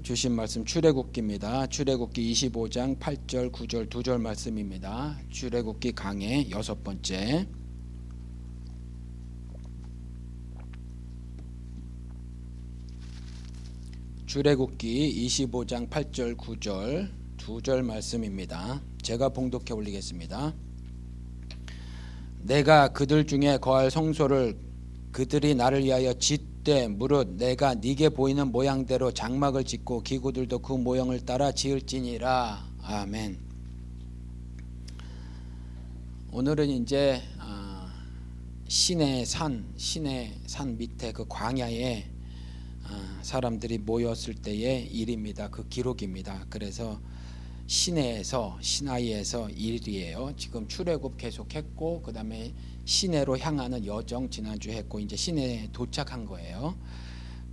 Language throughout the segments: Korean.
주신 말씀 출애굽기입니다. 출애굽기 25장 8절 9절 2절 말씀입니다. 출애굽기 강해 6번째. 출애굽기 25장 8절 9절 2절 말씀입니다. 제가 봉독해 올리겠습니다. 내가 그들 중에 거할 성소를 그들이 나를 위하여 짓되 무릇 내가 네게 보이는 모양대로 장막을 짓고 기구들도 그 모형을 따라 지을지니라. 아멘. 오늘은 이제 신의 산 밑에 그 광야에 사람들이 모였을 때의 일입니다. 그 기록입니다. 그래서 시나이에서 일이에요. 지금 출애굽 계속했고 그 다음에 시내로 향하는 여정 지난주 했고 이제 시내에 도착한 거예요.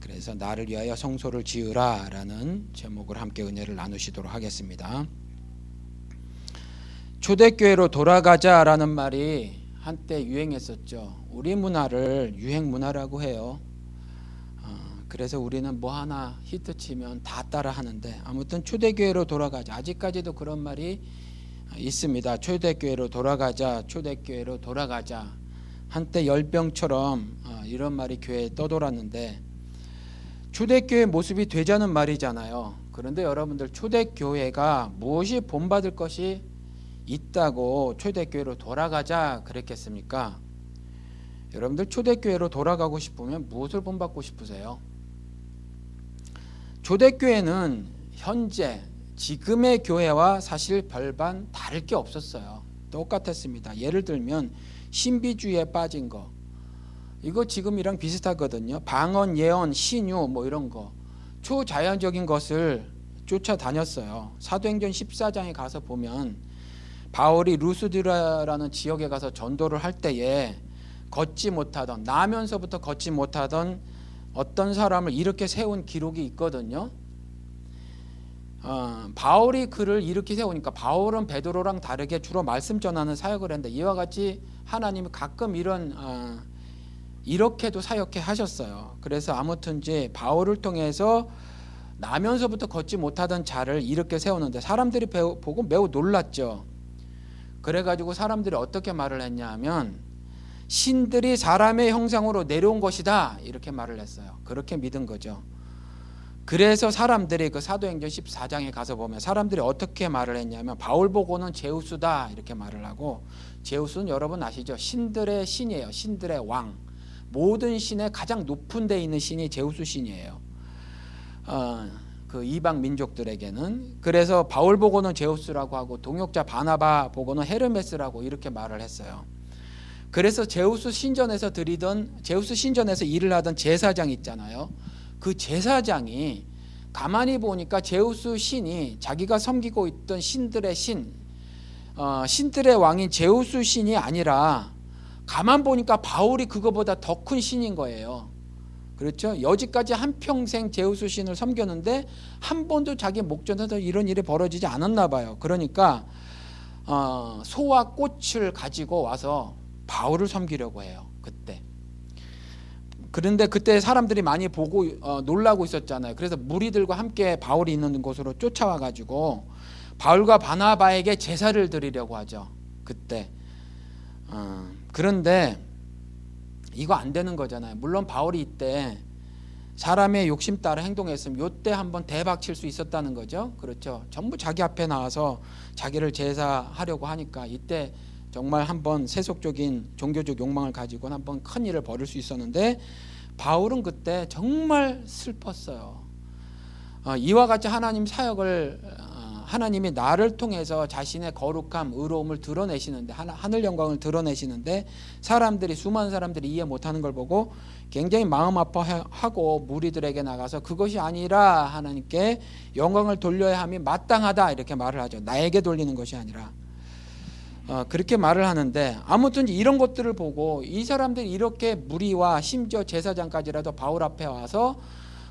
그래서 나를 위하여 성소를 지으라 라는 제목을 함께 은혜를 나누시도록 하겠습니다. 초대교회로 돌아가자 라는 말이 한때 유행했었죠. 우리 문화를 유행문화라고 해요. 그래서 우리는 뭐 하나 히트치면 다 따라 하는데, 아무튼 초대교회로 돌아가자, 아직까지도 그런 말이 있습니다. 초대교회로 돌아가자, 초대교회로 돌아가자. 한때 열병처럼 이런 말이 교회에 떠돌았는데 초대교회 모습이 되자는 말이잖아요. 그런데 여러분들, 초대교회가 무엇이 본받을 것이 있다고 초대교회로 돌아가자 그랬겠습니까? 여러분들, 초대교회로 돌아가고 싶으면 무엇을 본받고 싶으세요? 초대교회는 현재 지금의 교회와 사실 별반 다를 게 없었어요. 똑같았습니다. 예를 들면 신비주의에 빠진 거, 이거 지금이랑 비슷하거든요. 방언, 예언, 신유 뭐 이런 거, 초자연적인 것을 쫓아다녔어요. 사도행전 14장에 가서 보면 바울이 루스드라라는 지역에 가서 전도를 할 때에 걷지 못하던, 나면서부터 걷지 못하던 어떤 사람을 이렇게 세운 기록이 있거든요. 바울이 그를 이렇게 세우니까, 바울은 베드로랑 다르게 주로 말씀 전하는 사역을 했는데 이와 같이 하나님이 가끔 이렇게도 사역해 하셨어요. 그래서 아무튼 이제 바울을 통해서 나면서부터 걷지 못하던 자를 이렇게 세우는데 사람들이 보고 매우 놀랐죠. 그래가지고 사람들이 어떻게 말을 했냐 하면, 신들이 사람의 형상으로 내려온 것이다 이렇게 말을 했어요. 그렇게 믿은 거죠. 그래서 사람들이 그 사도행전 14장에 가서 보면 사람들이 어떻게 말을 했냐면, 바울 보고는 제우스다 이렇게 말을 하고, 제우스는 여러분 아시죠? 신들의 신이에요. 신들의 왕. 모든 신의 가장 높은 데 있는 신이 제우스 신이에요. 그 이방 민족들에게는. 그래서 바울 보고는 제우스라고 하고 동역자 바나바 보고는 헤르메스라고 이렇게 말을 했어요. 그래서 제우스 신전에서 일을 하던 제사장 있잖아요. 그 제사장이 가만히 보니까 제우스 신이 자기가 섬기고 있던 신들의 신들의 왕인 제우스 신이 아니라, 가만 보니까 바울이 그거보다 더 큰 신인 거예요. 그렇죠? 여지까지 한평생 제우스 신을 섬겼는데 한 번도 자기 목전에서 이런 일이 벌어지지 않았나 봐요. 그러니까 소와 꽃을 가지고 와서 바울을 섬기려고 해요. 그때. 그런데 그때 사람들이 많이 보고 놀라고 있었잖아요. 그래서 무리들과 함께 바울이 있는 곳으로 쫓아와 가지고 바울과 바나바에게 제사를 드리려고 하죠. 그때. 그런데 이거 안 되는 거잖아요. 물론 바울이 이때 사람의 욕심 따라 행동했으면 이때 한번 대박 칠 수 있었다는 거죠. 그렇죠. 전부 자기 앞에 나와서 자기를 제사하려고 하니까 이때 정말 한번 세속적인 종교적 욕망을 가지고 한번 큰 일을 벌일 수 있었는데, 바울은 그때 정말 슬펐어요. 이와 같이 하나님 사역을, 하나님이 나를 통해서 자신의 거룩함, 의로움을 드러내시는데, 하늘 영광을 드러내시는데 수많은 사람들이 이해 못하는 걸 보고 굉장히 마음 아파하고 무리들에게 나가서 그것이 아니라 하나님께 영광을 돌려야 함이 마땅하다 이렇게 말을 하죠. 나에게 돌리는 것이 아니라. 그렇게 말을 하는데, 아무튼 이런 것들을 보고 이 사람들이 이렇게 무리와 심지어 제사장까지라도 바울 앞에 와서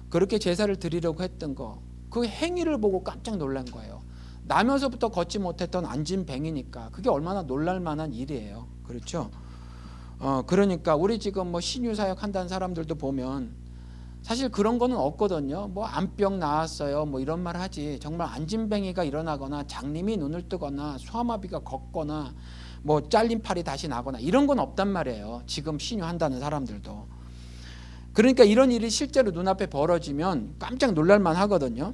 그렇게 제사를 드리려고 했던 거, 그 행위를 보고 깜짝 놀란 거예요. 나면서부터 걷지 못했던 안진뱅이니까 그게 얼마나 놀랄 만한 일이에요. 그렇죠? 그러니까 우리 지금 뭐 신유사역 한다는 사람들도 보면 사실 그런 거는 없거든요. 뭐 암병 나았어요, 뭐 이런 말 하지. 정말 안진뱅이가 일어나거나 장님이 눈을 뜨거나 소아마비가 걷거나 뭐 잘린 팔이 다시 나거나 이런 건 없단 말이에요. 지금 신유한다는 사람들도. 그러니까 이런 일이 실제로 눈앞에 벌어지면 깜짝 놀랄만 하거든요.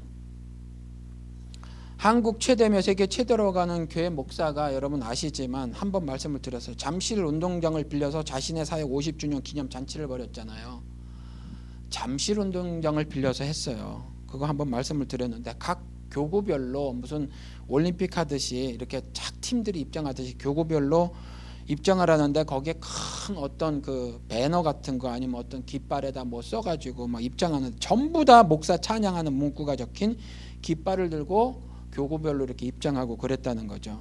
한국 최대며 세계 최대로 가는 교회 목사가 여러분 아시지만 한번 말씀을 드렸어요. 잠실 운동장을 빌려서 자신의 사역 50주년 기념 잔치를 벌였잖아요. 잠실 운동장을 빌려서 했어요. 그거 한번 말씀을 드렸는데 각 교구별로 무슨 올림픽 하듯이 이렇게 착 팀들이 입장하듯이 교구별로 입장을 하는데 거기에 큰 어떤 그 배너 같은 거 아니면 어떤 깃발에다 뭐 써가지고 막 입장하는, 전부 다 목사 찬양하는 문구가 적힌 깃발을 들고 교구별로 이렇게 입장하고 그랬다는 거죠.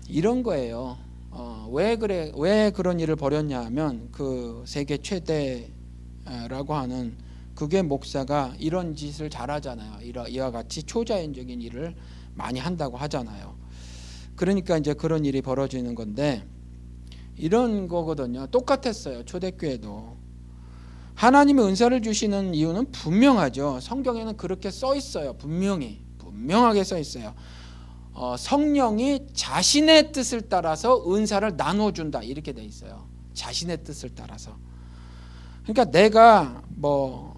이런 거예요. 왜 그런 일을 벌였냐 하면 그 세계 최대라고 하는 그게 목사가 이런 짓을 잘하잖아요. 이와 같이 초자연적인 일을 많이 한다고 하잖아요. 그러니까 이제 그런 일이 벌어지는 건데 이런 거거든요. 똑같았어요. 초대교회도. 하나님의 은사를 주시는 이유는 분명하죠. 성경에는 그렇게 써 있어요. 분명하게 써 있어요. 성령이 자신의 뜻을 따라서 은사를 나눠준다 이렇게 돼 있어요. 자신의 뜻을 따라서. 그러니까 내가 뭐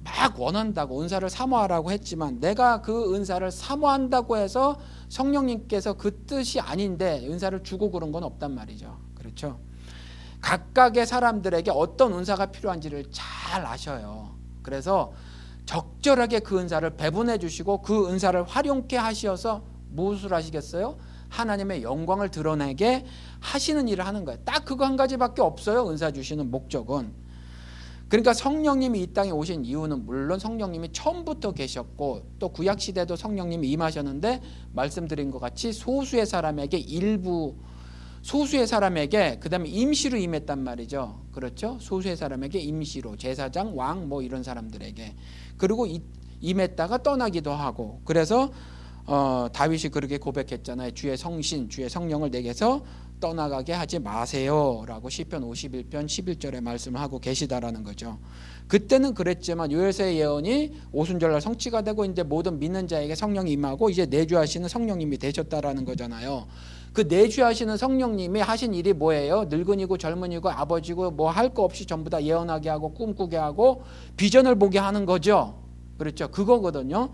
막 원한다고 은사를 사모하라고 했지만 내가 그 은사를 사모한다고 해서 성령님께서 그 뜻이 아닌데 은사를 주고 그런 건 없단 말이죠. 그렇죠? 각각의 사람들에게 어떤 은사가 필요한지를 잘 아셔요. 그래서 적절하게 그 은사를 배분해 주시고 그 은사를 활용케 하셔서 무엇을 하시겠어요? 하나님의 영광을 드러내게 하시는 일을 하는 거예요. 딱 그거 한 가지밖에 없어요. 은사 주시는 목적은. 그러니까 성령님이 이 땅에 오신 이유는 물론 성령님이 처음부터 계셨고 또 구약시대도 성령님이 임하셨는데 말씀드린 것 같이 소수의 사람에게 그 다음에 임시로 임했단 말이죠. 그렇죠? 소수의 사람에게 임시로 제사장, 왕 뭐 이런 사람들에게. 그리고 임했다가 떠나기도 하고. 그래서 다윗이 그렇게 고백했잖아요. 주의 성신, 주의 성령을 내게서 떠나가게 하지 마세요 라고 시편 51편 11절에 말씀을 하고 계시다라는 거죠. 그때는 그랬지만 요엘서의 예언이 오순절날 성취가 되고 이제 모든 믿는 자에게 성령이 임하고 이제 내주하시는 성령님이 되셨다라는 거잖아요. 그 내주하시는 성령님이 하신 일이 뭐예요? 늙은이고 젊은이고 아버지고 뭐 할 거 없이 전부 다 예언하게 하고 꿈꾸게 하고 비전을 보게 하는 거죠. 그렇죠? 그거거든요.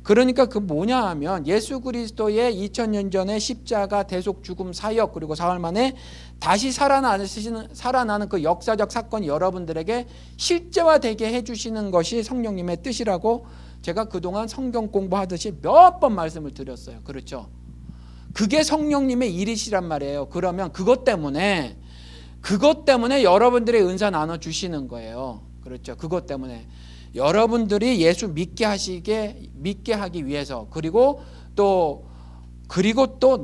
그러니까 그 뭐냐 하면 예수 그리스도의 2000년 전에 십자가 대속 죽음 사역 그리고 사흘 만에 다시 살아나는 그 역사적 사건이 여러분들에게 실제화되게 해주시는 것이 성령님의 뜻이라고 제가 그동안 성경 공부하듯이 몇 번 말씀을 드렸어요. 그렇죠? 그게 성령님의 일이시란 말이에요. 그러면 그것 때문에 여러분들의 은사 나눠주시는 거예요. 그렇죠? 그것 때문에 여러분들이 예수 믿게 하기 위해서 그리고 또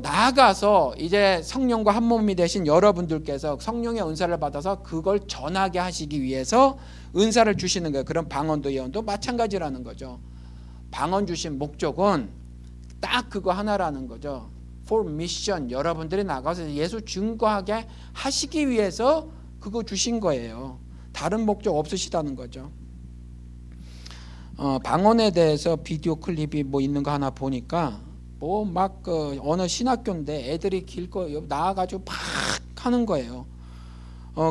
나아가서 이제 성령과 한 몸이 되신 여러분들께서 성령의 은사를 받아서 그걸 전하게 하시기 위해서 은사를 주시는 거예요. 그런 방언도 예언도 마찬가지라는 거죠. 방언 주신 목적은 딱 그거 하나라는 거죠. For mission, 여러분들이 나가서 예수 증거하게 하시기 위해서 그거 주신 거예요. 다른 목적 없으시다는 거죠. 방언에 대해서 비디오 클립이 뭐 있는 거 하나 보니까 뭐 막 어느 신학교인데 애들이 길거 나와가지고 막 하는 거예요.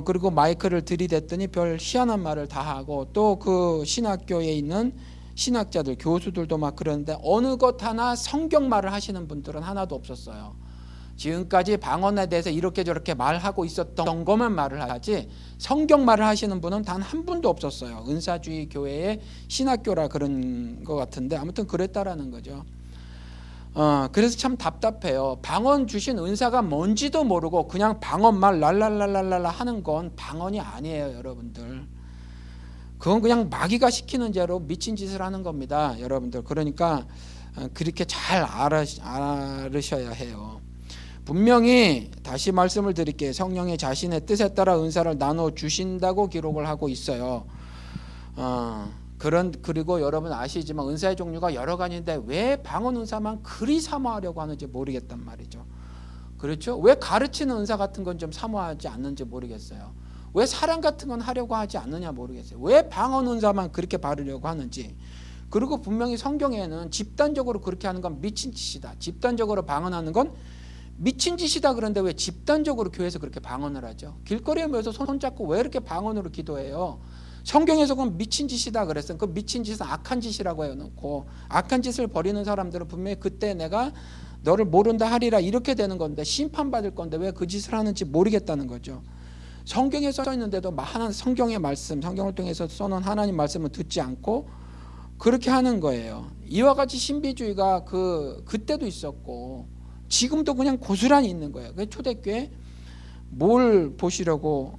그리고 마이크를 들이댔더니 별 희한한 말을 다 하고 또 그 신학교에 있는 신학자들 교수들도 막 그러는데 어느 것 하나 성경 말을 하시는 분들은 하나도 없었어요. 지금까지 방언에 대해서 이렇게 저렇게 말하고 있었던 것만 말을 하지 성경 말을 하시는 분은 단 한 분도 없었어요. 은사주의 교회의 신학교라 그런 것 같은데 아무튼 그랬다라는 거죠. 그래서 참 답답해요. 방언 주신 은사가 뭔지도 모르고 그냥 방언말 랄랄랄랄라 하는 건 방언이 아니에요, 여러분들. 그건 그냥 마귀가 시키는 대로 미친 짓을 하는 겁니다, 여러분들. 그러니까 그렇게 잘 알으셔야 해요. 분명히 다시 말씀을 드릴게요. 성령이 자신의 뜻에 따라 은사를 나눠 주신다고 기록을 하고 있어요. 그리고 여러분 아시지만 은사의 종류가 여러 가지인데 왜 방언 은사만 그리 사모하려고 하는지 모르겠단 말이죠. 그렇죠? 왜 가르치는 은사 같은 건 좀 사모하지 않는지 모르겠어요. 왜 사랑 같은 건 하려고 하지 않느냐 모르겠어요. 왜 방언 은사만 그렇게 바르려고 하는지. 그리고 분명히 성경에는 집단적으로 그렇게 하는 건 미친 짓이다. 집단적으로 방언하는 건 미친 짓이다. 그런데 왜 집단적으로 교회에서 그렇게 방언을 하죠? 길거리에 모여서 손잡고 왜 이렇게 방언으로 기도해요? 성경에서 그건 미친 짓이다 그랬어요. 그 미친 짓은 악한 짓이라고 해놓고 악한 짓을 벌이는 사람들은 분명히 그때 내가 너를 모른다 하리라 이렇게 되는 건데 심판받을 건데 왜 그 짓을 하는지 모르겠다는 거죠. 성경에 써 있는데도 성경의 말씀, 성경을 통해서 써놓은 하나님 말씀을 듣지 않고 그렇게 하는 거예요. 이와 같이 신비주의가 그때도 있었고 지금도 그냥 고스란히 있는 거예요. 그 초대교회 뭘 보시려고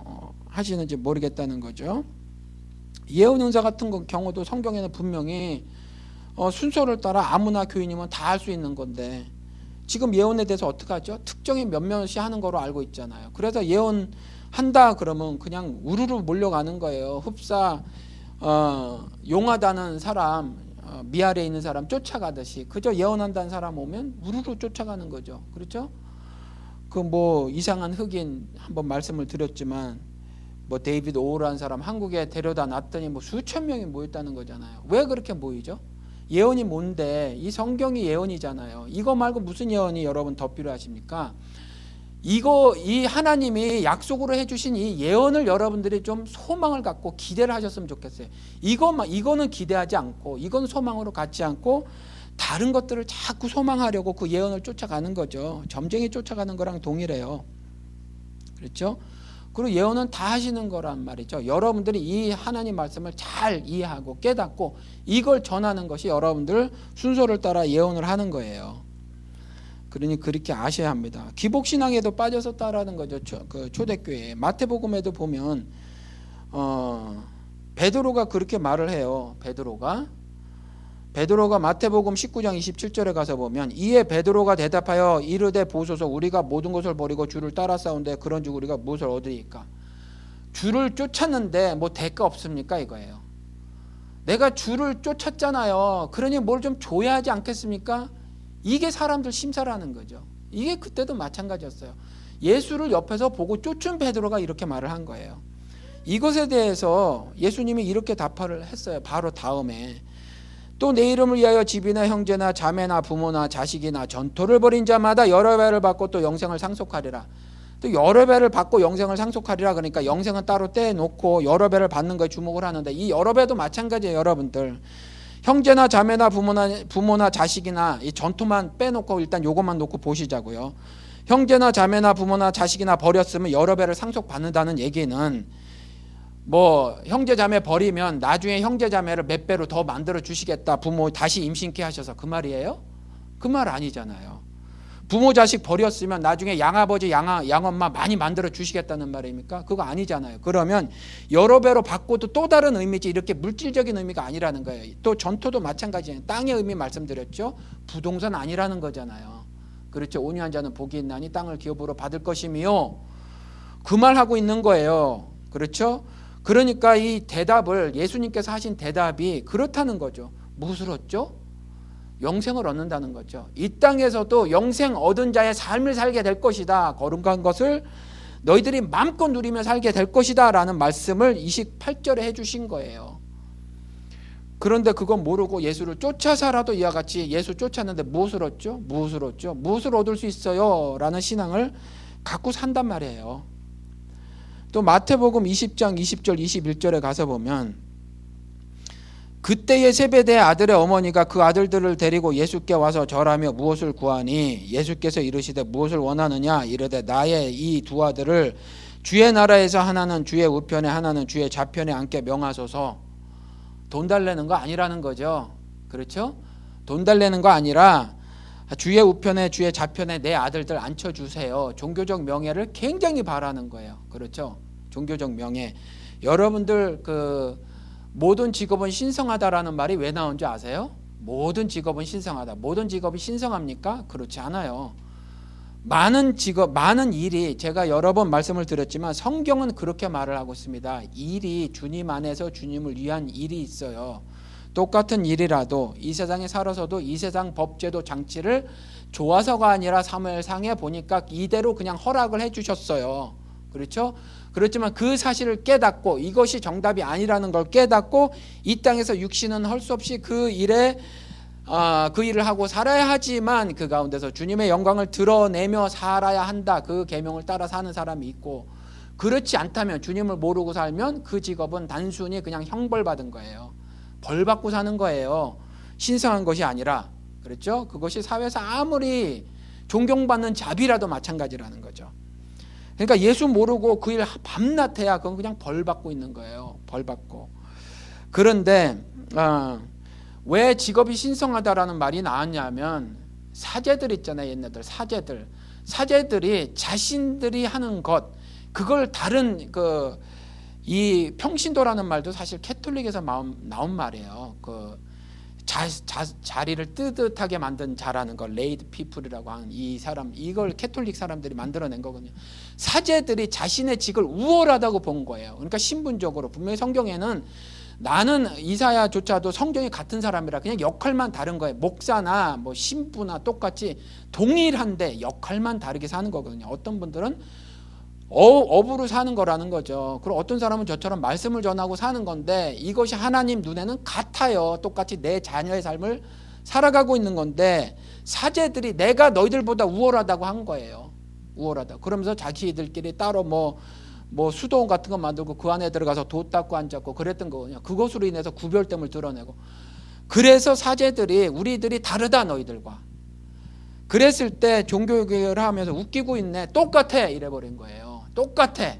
하시는지 모르겠다는 거죠. 예언 은사 같은 경우도 성경에는 분명히 순서를 따라 아무나 교인이면 다 할 수 있는 건데 지금 예언에 대해서 어떻게 하죠? 특정히 몇몇이 하는 거로 알고 있잖아요. 그래서 예언한다 그러면 그냥 우르르 몰려가는 거예요. 흡사 용하다는 사람 미아래에 있는 사람 쫓아가듯이 그저 예언한다는 사람 오면 우르르 쫓아가는 거죠. 그렇죠? 그 뭐 이상한 흑인 한번 말씀을 드렸지만 뭐 데이비드 오라는 사람 한국에 데려다 놨더니 뭐 수천 명이 모였다는 거잖아요. 왜 그렇게 모이죠? 예언이 뭔데? 이 성경이 예언이잖아요. 이거 말고 무슨 예언이 여러분 더 필요하십니까? 이 하나님이 약속으로 해주신 이 예언을 여러분들이 좀 소망을 갖고 기대를 하셨으면 좋겠어요. 이거는 기대하지 않고 이건 소망으로 갖지 않고 다른 것들을 자꾸 소망하려고 그 예언을 쫓아가는 거죠. 점쟁이 쫓아가는 거랑 동일해요. 그렇죠? 그리고 예언은 다 하시는 거란 말이죠. 여러분들이 이 하나님 말씀을 잘 이해하고 깨닫고 이걸 전하는 것이 여러분들 순서를 따라 예언을 하는 거예요. 그러니 그렇게 아셔야 합니다. 기복신앙에도 빠졌었다라는 거죠. 그 초대교회 마태복음에도 보면 베드로가 그렇게 말을 해요. 베드로가 마태복음 19장 27절에 가서 보면 이에 베드로가 대답하여 이르되 보소서 우리가 모든 것을 버리고 주를 따라 싸운데 그런즉 우리가 무엇을 얻으리까? 주를 쫓았는데 뭐 대가 없습니까? 이거예요. 내가 주를 쫓았잖아요. 그러니 뭘 좀 줘야 하지 않겠습니까? 이게 사람들 심사라는 거죠. 이게 그때도 마찬가지였어요. 예수를 옆에서 보고 쫓은 베드로가 이렇게 말을 한 거예요. 이것에 대해서 예수님이 이렇게 답을 했어요. 바로 다음에 또 내 이름을 위하여 집이나 형제나 자매나 부모나 자식이나 전토를 벌인 자마다 여러 배를 받고 또 영생을 상속하리라. 또 여러 배를 받고 영생을 상속하리라. 그러니까 영생은 따로 떼놓고 여러 배를 받는 거에 주목을 하는데 이 여러 배도 마찬가지예요. 여러분들 형제나 자매나 부모나 자식이나 이 전토만 빼놓고 일단 요것만 놓고 보시자고요. 형제나 자매나 부모나 자식이나 버렸으면 여러 배를 상속받는다는 얘기는 뭐 형제 자매 버리면 나중에 형제 자매를 몇 배로 더 만들어 주시겠다. 부모 다시 임신케 하셔서 그 말이에요? 그 말 아니잖아요. 부모 자식 버렸으면 나중에 양아버지 양엄마 많이 만들어 주시겠다는 말입니까? 그거 아니잖아요. 그러면 여러 배로 받고도 또 다른 의미지 이렇게 물질적인 의미가 아니라는 거예요. 또 전토도 마찬가지예요. 땅의 의미 말씀드렸죠. 부동산 아니라는 거잖아요. 그렇죠. 온유한 자는 복이 있나니 땅을 기업으로 받을 것이며 그 말하고 있는 거예요. 그렇죠. 그러니까 이 대답을 예수님께서 하신 대답이 그렇다는 거죠. 무엇을 얻죠? 영생을 얻는다는 거죠. 이 땅에서도 영생 얻은 자의 삶을 살게 될 것이다. 거룩한 것을 너희들이 마음껏 누리며 살게 될 것이다 라는 말씀을 28절에 해주신 거예요. 그런데 그건 모르고 예수를 쫓아서라도 이와 같이 예수 쫓았는데 무엇을 얻죠? 무엇을 얻을 수 있어요? 라는 신앙을 갖고 산단 말이에요. 또 마태복음 20장 20절 21절에 가서 보면 그때의 세베대의 아들의 어머니가 그 아들들을 데리고 예수께 와서 절하며 무엇을 구하니 예수께서 이르시되 무엇을 원하느냐 이르되 나의 이 두 아들을 주의 나라에서 하나는 주의 우편에 하나는 주의 좌편에 앉게 명하소서. 돈 달래는 거 아니라는 거죠. 그렇죠? 돈 달래는 거 아니라 주의 우편에 주의 좌편에 내 아들들 앉혀주세요. 종교적 명예를 굉장히 바라는 거예요. 그렇죠? 종교적 명예. 여러분들 모든 직업은 신성하다라는 말이 왜 나온지 아세요? 모든 직업은 신성하다. 모든 직업이 신성합니까? 그렇지 않아요. 많은 직업, 많은 일이 제가 여러 번 말씀을 드렸지만 성경은 그렇게 말을 하고 있습니다. 일이 주님 안에서 주님을 위한 일이 있어요. 똑같은 일이라도 이 세상에 살아서도 이 세상 법제도 장치를 좋아서가 아니라 사무엘상에 보니까 이대로 그냥 허락을 해주셨어요. 그렇죠? 그렇지만 그 사실을 깨닫고 이것이 정답이 아니라는 걸 깨닫고 이 땅에서 육신은 할 수 없이 그 일을 하고 살아야 하지만 그 가운데서 주님의 영광을 드러내며 살아야 한다. 그 계명을 따라 사는 사람이 있고, 그렇지 않다면 주님을 모르고 살면 그 직업은 단순히 그냥 형벌받은 거예요. 벌 받고 사는 거예요. 신성한 것이 아니라. 그렇죠? 그것이 사회에서 아무리 존경받는 자비라도 마찬가지라는 거죠. 그러니까 예수 모르고 그 일 밤낮 해야 그건 그냥 벌 받고 있는 거예요. 벌 받고. 그런데 왜 직업이 신성하다라는 말이 나왔냐면, 사제들 있잖아요. 옛날들 사제들이 자신들이 하는 것, 그걸 다른 이 평신도라는 말도 사실 캐톨릭에서 나온 말이에요. 자리를 뜨뜻하게 만든 자라는 걸 레이드 피플이라고 하는 이 사람, 이걸 캐톨릭 사람들이 만들어낸 거거든요. 사제들이 자신의 직을 우월하다고 본 거예요. 그러니까 신분적으로 분명히 성경에는 나는 이사야조차도 성경이 같은 사람이라 그냥 역할만 다른 거예요. 목사나 뭐 신부나 똑같이 동일한데 역할만 다르게 사는 거거든요. 어떤 분들은 업으로 사는 거라는 거죠. 그리고 어떤 사람은 저처럼 말씀을 전하고 사는 건데 이것이 하나님 눈에는 같아요. 똑같이 내 자녀의 삶을 살아가고 있는 건데 사제들이 내가 너희들보다 우월하다고 한 거예요. 우월하다. 그러면서 자기들끼리 따로 뭐 수도 같은 거 만들고 그 안에 들어가서 도 닦고 앉았고 그랬던 거거든요. 그것으로 인해서 구별됨을 드러내고, 그래서 사제들이 우리들이 다르다 너희들과 그랬을 때 종교개혁을 하면서 웃기고 있네, 똑같아 이래버린 거예요. 똑같아,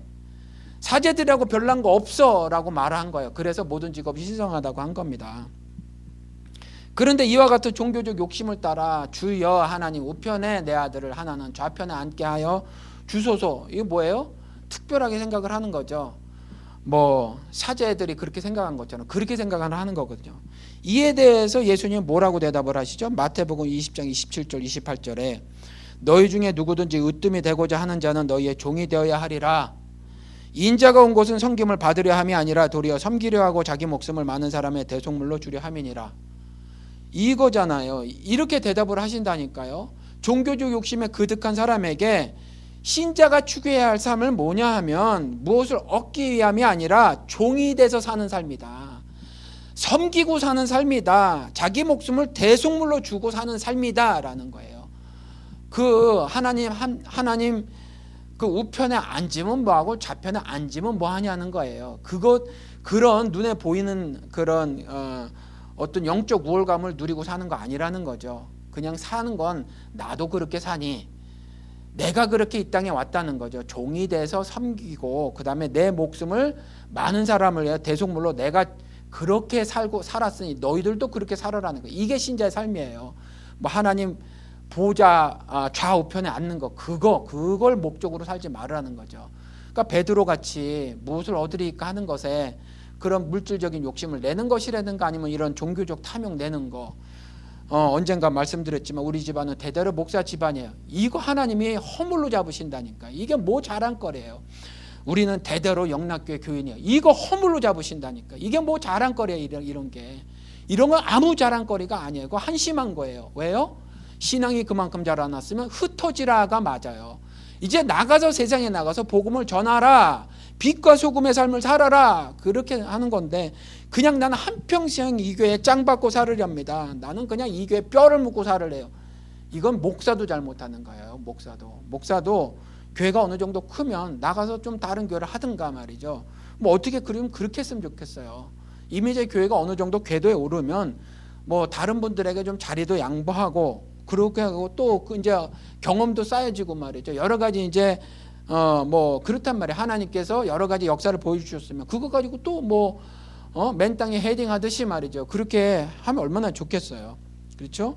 사제들이라고 별난 거 없어 라고 말한 거예요. 그래서 모든 직업이 신성하다고 한 겁니다. 그런데 이와 같은 종교적 욕심을 따라 주여 하나님 우편에 내 아들을 하나는 좌편에 앉게 하여 주소서, 이거 뭐예요? 특별하게 생각을 하는 거죠. 뭐 사제들이 그렇게 생각한 것처럼 그렇게 생각을 하는 거거든요. 이에 대해서 예수님은 뭐라고 대답을 하시죠? 마태복음 20장 27절 28절에 너희 중에 누구든지 으뜸이 되고자 하는 자는 너희의 종이 되어야 하리라. 인자가 온 곳은 섬김을 받으려 함이 아니라 도리어 섬기려 하고 자기 목숨을 많은 사람의 대속물로 주려 함이니라. 이거잖아요. 이렇게 대답을 하신다니까요. 종교적 욕심에 그득한 사람에게 신자가 추구해야 할 삶을 뭐냐 하면 무엇을 얻기 위함이 아니라 종이 돼서 사는 삶이다. 섬기고 사는 삶이다. 자기 목숨을 대속물로 주고 사는 삶이다 라는 거예요. 하나님 그 우편에 앉으면 뭐하고 좌편에 앉으면 뭐하냐는 거예요. 그런 눈에 보이는 그런 어떤 영적 우월감을 누리고 사는 거 아니라는 거죠. 그냥 사는 건 나도 그렇게 사니, 내가 그렇게 이 땅에 왔다는 거죠. 종이 돼서 섬기고 그 다음에 내 목숨을 많은 사람을 위해 대속물로 내가 그렇게 살았으니 너희들도 그렇게 살아라는 거예요. 이게 신자의 삶이에요. 뭐 하나님 보좌 좌우편에 앉는 거, 그걸 목적으로 살지 말으라는 거죠. 그러니까 베드로 같이 무엇을 얻으리까 하는 것에 그런 물질적인 욕심을 내는 것이라든가 아니면 이런 종교적 탐욕 내는 거, 언젠가 말씀드렸지만 우리 집안은 대대로 목사 집안이에요. 이거 하나님이 허물로 잡으신다니까. 이게 뭐 자랑거리예요. 우리는 대대로 영락교회 교인이에요. 이거 허물로 잡으신다니까. 이게 뭐 자랑거리예요. 이런 게, 이런 건 아무 자랑거리가 아니에요. 그거 한심한 거예요. 왜요? 신앙이 그만큼 자라났으면 흩어지라가 맞아요. 이제 나가서 세상에 나가서 복음을 전하라, 빛과 소금의 삶을 살아라, 그렇게 하는 건데 그냥 나는 한평생 이 교회에 짱 받고 살으렵니다. 나는 그냥 이 교회에 뼈를 묻고 살으래요. 이건 목사도 잘못하는 거예요. 목사도 교회가 어느 정도 크면 나가서 좀 다른 교회를 하든가 말이죠. 뭐 어떻게 그러면 그렇게 했으면 좋겠어요. 이미 이제 교회가 어느 정도 궤도에 오르면 뭐 다른 분들에게 좀 자리도 양보하고 그렇게 하고 또 이제 경험도 쌓여지고 말이죠. 여러 가지 이제 뭐 그렇단 말이에요. 하나님께서 여러 가지 역사를 보여주셨으면 그거 가지고 또 맨 땅에 헤딩하듯이 말이죠. 그렇게 하면 얼마나 좋겠어요. 그렇죠?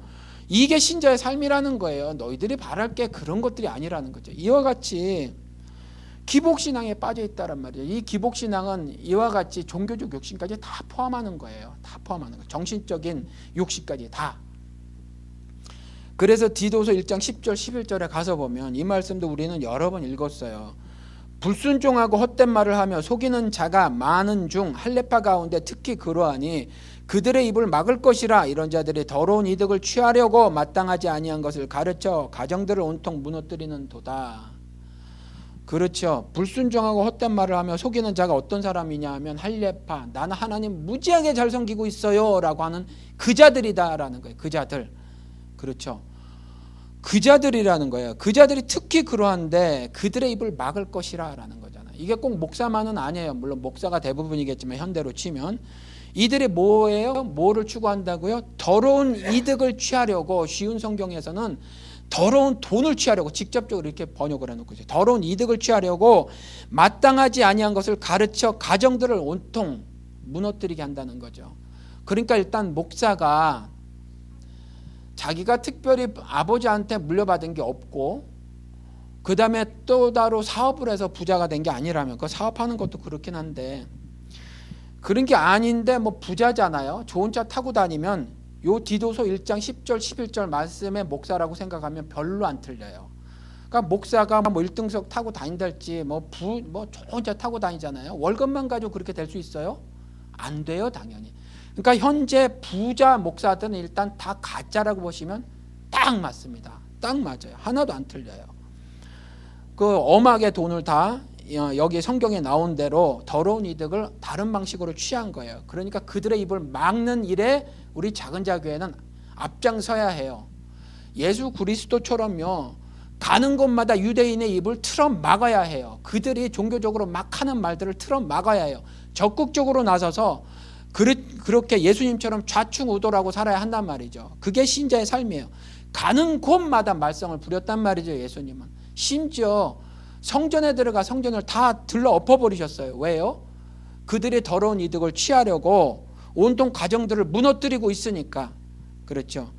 이게 신자의 삶이라는 거예요. 너희들이 바랄 게 그런 것들이 아니라는 거죠. 이와 같이 기복신앙에 빠져 있다란 말이에요. 이 기복신앙은 이와 같이 종교적 욕심까지 다 포함하는 거예요. 다 포함하는 거예요. 정신적인 욕심까지 다. 그래서 디도서 1장 10절 11절에 가서 보면 이 말씀도 우리는 여러 번 읽었어요. 불순종하고 헛된 말을 하며 속이는 자가 많은 중 할례파 가운데 특히 그러하니 그들의 입을 막을 것이라. 이런 자들이 더러운 이득을 취하려고 마땅하지 아니한 것을 가르쳐 가정들을 온통 무너뜨리는 도다. 그렇죠. 불순종하고 헛된 말을 하며 속이는 자가 어떤 사람이냐 하면 할례파, 나는 하나님 무지하게 잘 섬기고 있어요 라고 하는 그 자들이다라는 거예요. 그 자들. 그렇죠. 그 자들이라는 거예요. 그 자들이 특히 그러한데 그들의 입을 막을 것이라 라는 거잖아요. 이게 꼭 목사만은 아니에요. 물론 목사가 대부분이겠지만 현대로 치면 이들이 뭐예요? 뭐를 추구한다고요? 더러운 이득을 취하려고, 쉬운 성경에서는 더러운 돈을 취하려고 직접적으로 이렇게 번역을 해놓고 있어요. 더러운 이득을 취하려고 마땅하지 아니한 것을 가르쳐 가정들을 온통 무너뜨리게 한다는 거죠. 그러니까 일단 목사가 자기가 특별히 아버지한테 물려받은 게 없고 그 다음에 또 따로 사업을 해서 부자가 된 게 아니라면, 그 사업하는 것도 그렇긴 한데 그런 게 아닌데 뭐 부자잖아요. 좋은 차 타고 다니면 요 디도서 1장 10절 11절 말씀의 목사라고 생각하면 별로 안 틀려요. 그러니까 목사가 뭐 1등석 타고 다닌달지 뭐 좋은 차 타고 다니잖아요. 월급만 가지고 그렇게 될 수 있어요? 안 돼요, 당연히. 그러니까 현재 부자 목사들은 일단 다 가짜라고 보시면 딱 맞습니다. 딱 맞아요. 하나도 안 틀려요. 그 엄하게 돈을 다 여기 성경에 나온 대로 더러운 이득을 다른 방식으로 취한 거예요. 그러니까 그들의 입을 막는 일에 우리 작은 자교회는 앞장서야 해요. 예수 그리스도처럼요, 가는 곳마다 유대인의 입을 틀어 막아야 해요. 그들이 종교적으로 막 하는 말들을 틀어 막아야 해요. 적극적으로 나서서 그렇게 예수님처럼 좌충우돌하고 살아야 한단 말이죠. 그게 신자의 삶이에요. 가는 곳마다 말썽을 부렸단 말이죠. 예수님은 심지어 성전에 들어가 성전을 다 들러 엎어버리셨어요. 왜요? 그들이 더러운 이득을 취하려고 온통 가정들을 무너뜨리고 있으니까. 그렇죠.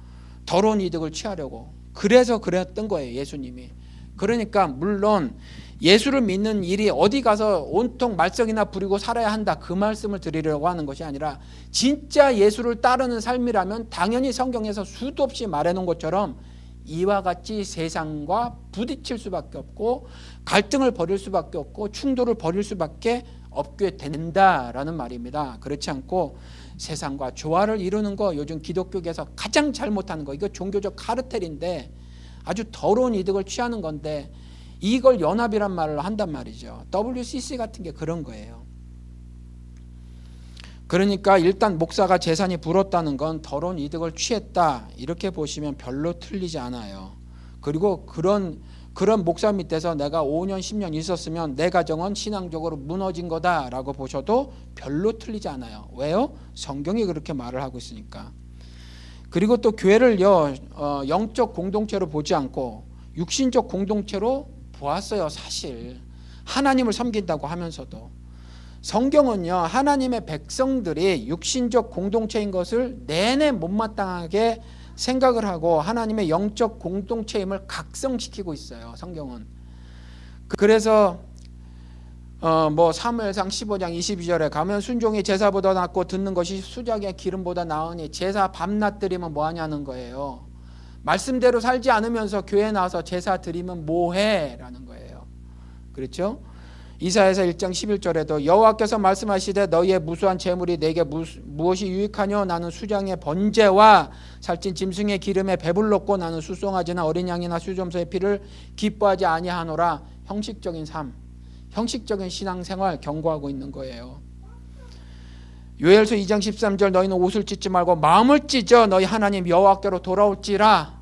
더러운 이득을 취하려고. 그래서 그랬던 거예요, 예수님이. 그러니까 물론 예수를 믿는 일이 어디 가서 온통 말썽이나 부리고 살아야 한다, 그 말씀을 드리려고 하는 것이 아니라 진짜 예수를 따르는 삶이라면 당연히 성경에서 수도 없이 말해놓은 것처럼 이와 같이 세상과 부딪힐 수밖에 없고 갈등을 벌일 수밖에 없고 충돌을 벌일 수밖에 없게 된다라는 말입니다. 그렇지 않고 세상과 조화를 이루는 거, 요즘 기독교계에서 가장 잘못하는 거, 이거 종교적 카르텔인데 아주 더러운 이득을 취하는 건데 이걸 연합이란 말을 한단 말이죠. WCC 같은 게 그런 거예요. 그러니까 일단 목사가 재산이 불었다는 건 더러운 이득을 취했다, 이렇게 보시면 별로 틀리지 않아요. 그리고 그런 목사 밑에서 내가 5년 10년 있었으면 내 가정은 신앙적으로 무너진 거다라고 보셔도 별로 틀리지 않아요. 왜요? 성경이 그렇게 말을 하고 있으니까. 그리고 또 교회를요, 영적 공동체로 보지 않고 육신적 공동체로 보았어요. 사실 하나님을 섬긴다고 하면서도 성경은요, 하나님의 백성들이 육신적 공동체인 것을 내내 못마땅하게 생각을 하고 하나님의 영적 공동체임을 각성시키고 있어요. 성경은. 그래서 뭐 사무엘상 15장 22절에 가면 순종이 제사보다 낫고 듣는 것이 수작의 기름보다 나으니 제사 밤낮 드리면 뭐하냐는 거예요. 말씀대로 살지 않으면서 교회에 나와서 제사 드리면 뭐해? 라는 거예요. 그렇죠? 이사야서 1장 11절에도 여호와께서 말씀하시되 너희의 무수한 재물이 내게 무엇이 유익하뇨? 나는 수장의 번제와 살찐 짐승의 기름에 배불렀고 나는 수송아지나 어린 양이나 수점소의 피를 기뻐하지 아니하노라. 형식적인 삶, 형식적인 신앙생활 경고하고 있는 거예요. 요엘서 2장 13절 너희는 옷을 찢지 말고 마음을 찢어 너희 하나님 여호와께로 돌아올지라.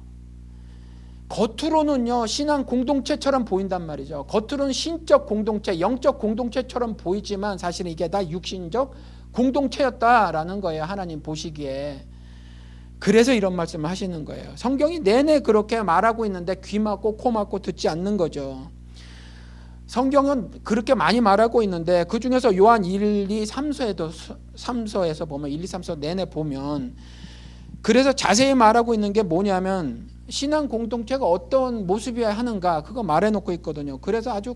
겉으로는요, 신앙 공동체처럼 보인단 말이죠. 겉으로는 신적 공동체, 영적 공동체처럼 보이지만 사실은 이게 다 육신적 공동체였다라는 거예요. 하나님 보시기에. 그래서 이런 말씀을 하시는 거예요. 성경이 내내 그렇게 말하고 있는데 귀 막고 코 막고 듣지 않는 거죠. 성경은 그렇게 많이 말하고 있는데 그 중에서 요한 1, 2, 3서에서 보면 1, 2, 3서 내내 보면 그래서 자세히 말하고 있는 게 뭐냐면 신앙 공동체가 어떤 모습이어야 하는가, 그거 말해놓고 있거든요. 그래서 아주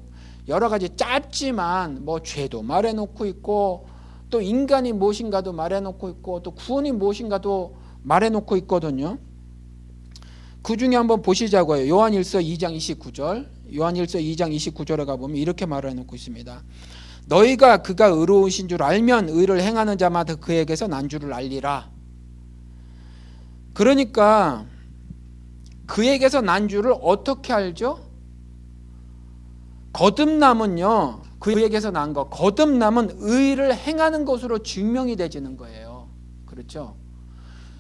여러 가지 짧지만 뭐 죄도 말해놓고 있고 또 인간이 무엇인가도 말해놓고 있고 또 구원이 무엇인가도 말해놓고 있거든요. 그 중에 한번 보시자고요. 요한일서 2장 29절, 요한일서 2장 29절에 가보면 이렇게 말해놓고 있습니다. 너희가 그가 의로우신 줄 알면 의를 행하는 자마다 그에게서 난 줄을 알리라. 그러니까 그에게서 난 줄을 어떻게 알죠? 거듭남은요, 그에게서 난 거, 거듭남은 의를 행하는 것으로 증명이 되지는 거예요. 그렇죠?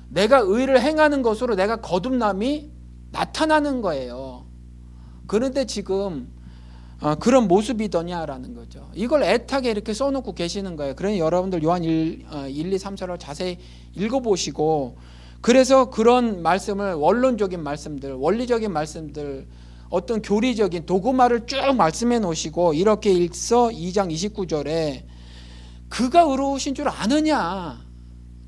내가 의를 행하는 것으로 내가 거듭남이 나타나는 거예요. 그런데 지금 그런 모습이더냐라는 거죠. 이걸 애타게 이렇게 써놓고 계시는 거예요. 그러니 여러분들 요한 1, 2, 3, 4를 자세히 읽어보시고, 그래서 그런 말씀을 원론적인 말씀들, 원리적인 말씀들, 어떤 교리적인 도구마를 쭉 말씀해 놓으시고 이렇게 읽서 2장 29절에 그가 의로우신 줄 아느냐,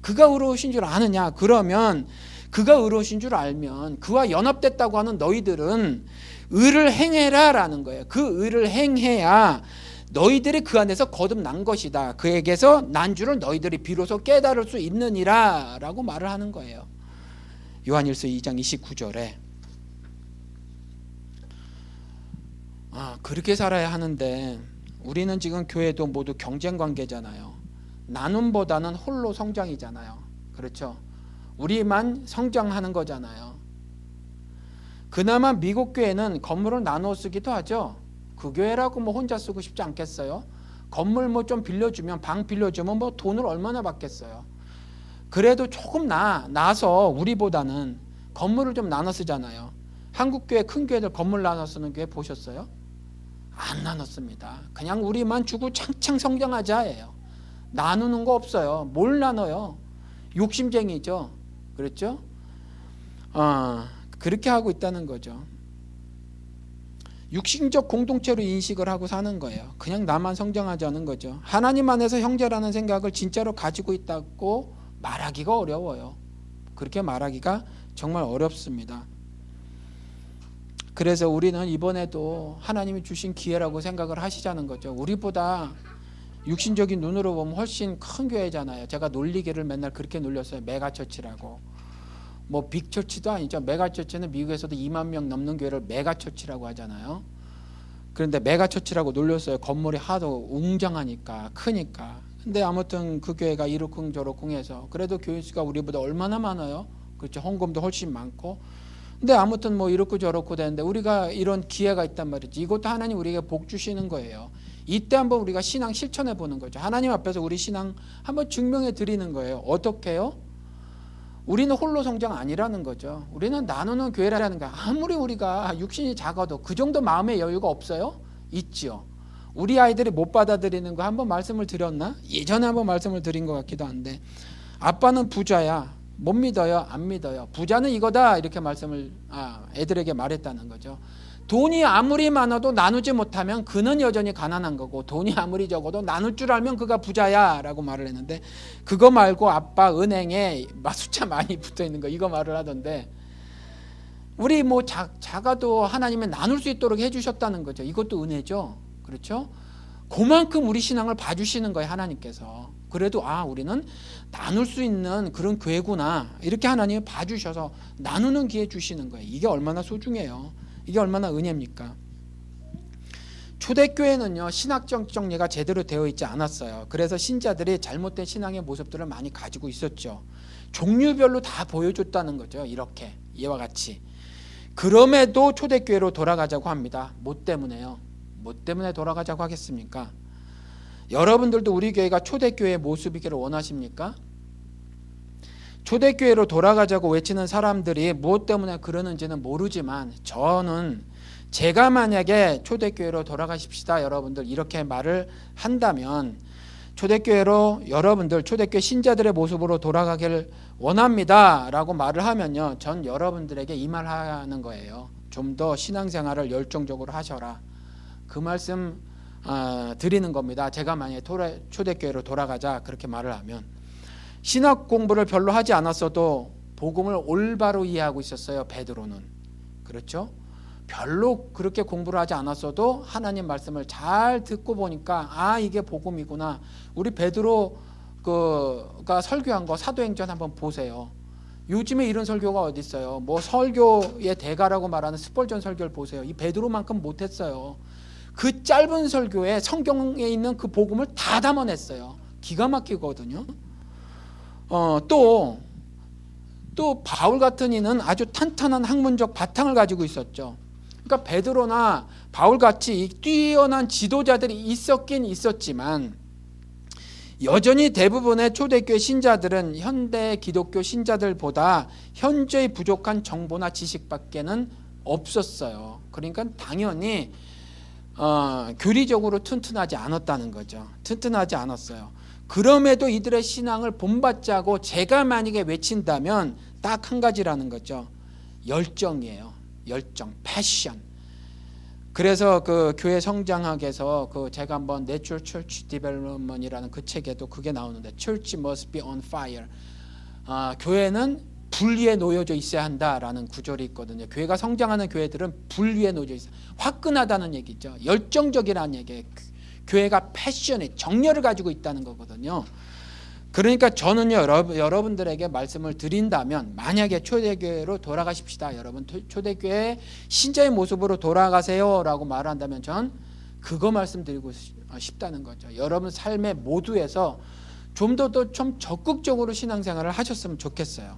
그가 의로우신 줄 아느냐, 그러면 그가 의로우신 줄 알면 그와 연합됐다고 하는 너희들은 의를 행해라 라는 거예요. 그 의를 행해야 너희들이 그 안에서 거듭난 것이다. 그에게서 난 줄을 너희들이 비로소 깨달을 수 있느니라 라고 말을 하는 거예요. 요한일서 2장 29절에 그렇게 살아야 하는데 우리는 지금 교회도 모두 경쟁 관계잖아요. 나눔보다는 홀로 성장이잖아요. 그렇죠? 우리만 성장하는 거잖아요. 그나마 미국 교회는 건물을 나눠 쓰기도 하죠. 그 교회라고 뭐 혼자 쓰고 싶지 않겠어요? 건물 뭐 좀 빌려주면, 방 빌려주면 뭐 돈을 얼마나 받겠어요? 그래도 조금 나아서 우리보다는 건물을 좀 나눠 쓰잖아요. 한국 교회 큰 교회들 건물 나눠 쓰는 교회 보셨어요? 안 나눴습니다. 그냥 우리만 주고 창창 성장하자예요. 나누는 거 없어요. 뭘 나눠요? 욕심쟁이죠. 그렇죠? 그렇게 하고 있다는 거죠. 육신적 공동체로 인식을 하고 사는 거예요. 그냥 나만 성장하자는 거죠. 하나님 안에서 형제라는 생각을 진짜로 가지고 있다고 말하기가 어려워요. 그렇게 말하기가 정말 어렵습니다. 그래서 우리는 이번에도 하나님이 주신 기회라고 생각을 하시자는 거죠. 우리보다 육신적인 눈으로 보면 훨씬 큰 교회잖아요. 제가 놀리기를 맨날 그렇게 놀렸어요. 메가처치라고. 뭐 빅처치도 아니죠. 메가처치는 미국에서도 2만 명 넘는 교회를 메가처치라고 하잖아요. 그런데 메가처치라고 놀렸어요. 건물이 하도 웅장하니까, 크니까. 근데 아무튼 그 교회가 이러쿵 저러쿵 해서 그래도 교인 수가 우리보다 얼마나 많아요. 그렇죠. 헌금도 훨씬 많고. 근데 아무튼 뭐 이렇고 저렇고 되는데 우리가 이런 기회가 있단 말이지. 이것도 하나님 우리에게 복 주시는 거예요. 이때 한번 우리가 신앙 실천해 보는 거죠. 하나님 앞에서 우리 신앙 한번 증명해 드리는 거예요. 어떻게 해요? 우리는 홀로 성장 아니라는 거죠. 우리는 나누는 교회라는 거야. 아무리 우리가 육신이 작아도 그 정도 마음의 여유가 없어요? 있지요. 우리 아이들이 못 받아들이는 거 한번 말씀을 드렸나? 예전에 한번 말씀을 드린 것 같기도 한데, 아빠는 부자야. 못 믿어요? 안 믿어요? 부자는 이거다. 이렇게 말씀을 애들에게 말했다는 거죠. 돈이 아무리 많아도 나누지 못하면 그는 여전히 가난한 거고, 돈이 아무리 적어도 나눌 줄 알면 그가 부자야 라고 말을 했는데, 그거 말고 아빠 은행에 숫자 많이 붙어 있는 거 이거 말을 하던데, 우리 뭐 작아도 하나님이 나눌 수 있도록 해주셨다는 거죠. 이것도 은혜죠. 그렇죠? 그만큼 우리 신앙을 봐주시는 거예요. 하나님께서. 그래도 우리는 나눌 수 있는 그런 교회구나, 이렇게 하나님이 봐주셔서 나누는 기회 주시는 거예요. 이게 얼마나 소중해요. 이게 얼마나 은혜입니까? 초대교회는요, 신학적 정리가 제대로 되어 있지 않았어요. 그래서 신자들이 잘못된 신앙의 모습들을 많이 가지고 있었죠. 종류별로 다 보여줬다는 거죠. 이렇게 이와 같이. 그럼에도 초대교회로 돌아가자고 합니다. 뭐 때문에요? 뭐 때문에 돌아가자고 하겠습니까? 여러분들도 우리 교회가 초대교회의 모습이기를 원하십니까? 초대교회로 돌아가자고 외치는 사람들이 무엇 때문에 그러는지는 모르지만, 저는 제가 만약에 초대교회로 돌아가십시다 여러분들 이렇게 말을 한다면, 초대교회로 여러분들 초대교회 신자들의 모습으로 돌아가기를 원합니다 라고 말을 하면요, 전 여러분들에게 이 말 하는 거예요. 좀 더 신앙생활을 열정적으로 하셔라, 그 말씀 드리는 겁니다. 제가 만약에 초대교회로 돌아가자 그렇게 말을 하면, 신학 공부를 별로 하지 않았어도 복음을 올바로 이해하고 있었어요. 베드로는. 그렇죠? 별로 그렇게 공부를 하지 않았어도 하나님 말씀을 잘 듣고 보니까 이게 복음이구나. 우리 베드로가 설교한 거 사도행전 한번 보세요. 요즘에 이런 설교가 어디 있어요? 뭐 설교의 대가라고 말하는 스펄전 설교를 보세요. 이 베드로만큼 못했어요. 그 짧은 설교에 성경에 있는 그 복음을 다 담아냈어요. 기가 막히거든요. 또 바울 같은 이는 아주 탄탄한 학문적 바탕을 가지고 있었죠. 그러니까 베드로나 바울같이 뛰어난 지도자들이 있었긴 있었지만 여전히 대부분의 초대교회 신자들은 현대 기독교 신자들보다 현저히 부족한 정보나 지식밖에는 없었어요. 그러니까 당연히 교리적으로 튼튼하지 않았다는 거죠. 튼튼하지 않았어요. 그럼에도 이들의 신앙을 본받자고 제가 만약에 외친다면 딱 한 가지라는 거죠. 열정이에요. 열정, 패션. 그래서 그 교회 성장학에서 그 제가 한번 Natural Church Development이라는 그 책에도 그게 나오는데 Church must be on fire. 교회는 불 위에 놓여져 있어야 한다라는 구절이 있거든요. 교회가 성장하는 교회들은 불 위에 놓여져 있어요. 화끈하다는 얘기죠. 열정적이라는 얘기예요. 교회가 패션에 정열을 가지고 있다는 거거든요. 그러니까 저는요, 여러분들에게 말씀을 드린다면 만약에 초대교회로 돌아가십시다. 여러분 초대교회 신자의 모습으로 돌아가세요 라고 말한다면 전 그거 말씀드리고 싶다는 거죠. 여러분 삶의 모두에서 좀 더 좀 적극적으로 신앙생활을 하셨으면 좋겠어요.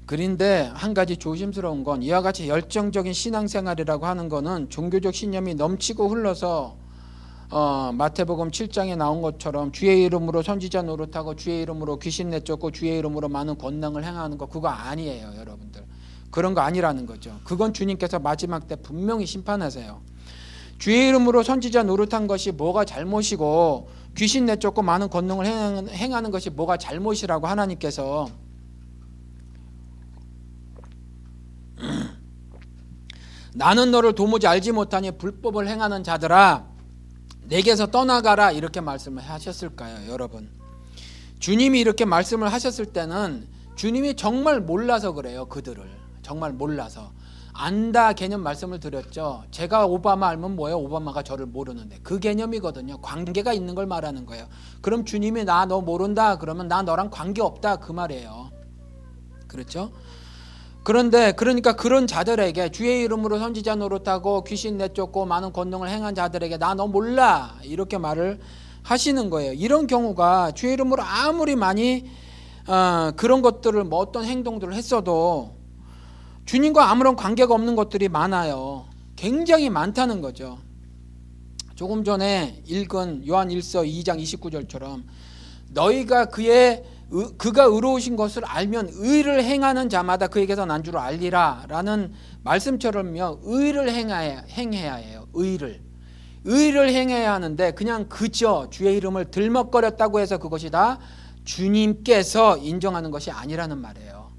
그런데 한 가지 조심스러운 건 이와 같이 열정적인 신앙생활이라고 하는 거는 종교적 신념이 넘치고 흘러서 마태복음 7장에 나온 것처럼 주의 이름으로 선지자 노릇하고 주의 이름으로 귀신 내쫓고 주의 이름으로 많은 권능을 행하는 거 그거 아니에요. 여러분들 그런 거 아니라는 거죠. 그건 주님께서 마지막 때 분명히 심판하세요. 주의 이름으로 선지자 노릇한 것이 뭐가 잘못이고 귀신 내쫓고 많은 권능을 행하는 것이 뭐가 잘못이라고 하나님께서 나는 너를 도무지 알지 못하니 불법을 행하는 자들아 내게서 떠나가라 이렇게 말씀을 하셨을까요? 여러분 주님이 이렇게 말씀을 하셨을 때는 주님이 정말 몰라서 그래요. 그들을 정말 몰라서 안다 개념 말씀을 드렸죠. 제가 오바마 알면 뭐예요? 오바마가 저를 모르는데 그 개념이거든요. 관계가 있는 걸 말하는 거예요. 그럼 주님이 나 너 모른다 그러면 나 너랑 관계 없다 그 말이에요. 그렇죠? 그런데 그러니까 그런 자들에게 주의 이름으로 선지자 노릇하고 귀신 내쫓고 많은 권능을 행한 자들에게 나 너 몰라 이렇게 말을 하시는 거예요. 이런 경우가 주의 이름으로 아무리 많이 그런 것들을 뭐 어떤 행동들을 했어도 주님과 아무런 관계가 없는 것들이 많아요. 굉장히 많다는 거죠. 조금 전에 읽은 요한 1서 2장 29절처럼 너희가 그가 의로우신 것을 알면 의를 행하는 자마다 그에게서 난 줄 알리라 라는 말씀처럼요. 의를 행해야 해요. 의를 행해야 하는데 그냥 그저 주의 이름을 들먹거렸다고 해서 그것이 다 주님께서 인정하는 것이 아니라는 말이에요.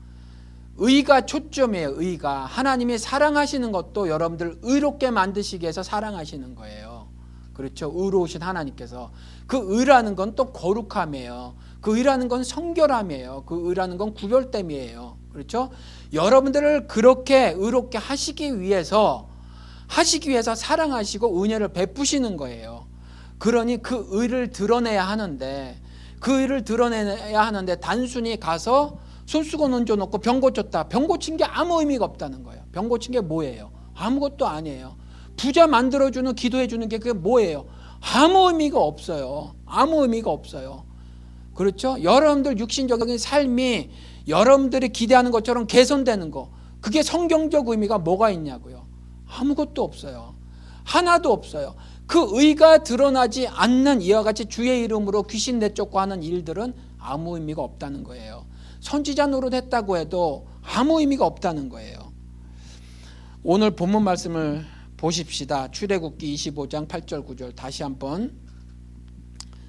의가 초점이에요. 의가 하나님이 사랑하시는 것도 여러분들 의롭게 만드시기 위해서 사랑하시는 거예요. 그렇죠. 의로우신 하나님께서 그 의라는 건 또 거룩함이에요. 그 의라는 건 성결함이에요. 그 의라는 건 구별됨이에요. 그렇죠? 여러분들을 그렇게 의롭게 하시기 위해서 사랑하시고 은혜를 베푸시는 거예요. 그러니 그 의를 드러내야 하는데 단순히 가서 손수건 얹어놓고 병 고쳤다. 병 고친 게 아무 의미가 없다는 거예요. 병 고친 게 뭐예요? 아무것도 아니에요. 부자 만들어주는 기도해주는 게 그게 뭐예요? 아무 의미가 없어요. 아무 의미가 없어요. 그렇죠? 여러분들 육신적인 삶이 여러분들이 기대하는 것처럼 개선되는 거 그게 성경적 의미가 뭐가 있냐고요? 아무것도 없어요. 하나도 없어요. 그 의가 드러나지 않는 이와 같이 주의 이름으로 귀신 내쫓고 하는 일들은 아무 의미가 없다는 거예요. 선지자 노릇했다고 해도 아무 의미가 없다는 거예요. 오늘 본문 말씀을 보십시다. 출애굽기 25장 8절 9절 다시 한번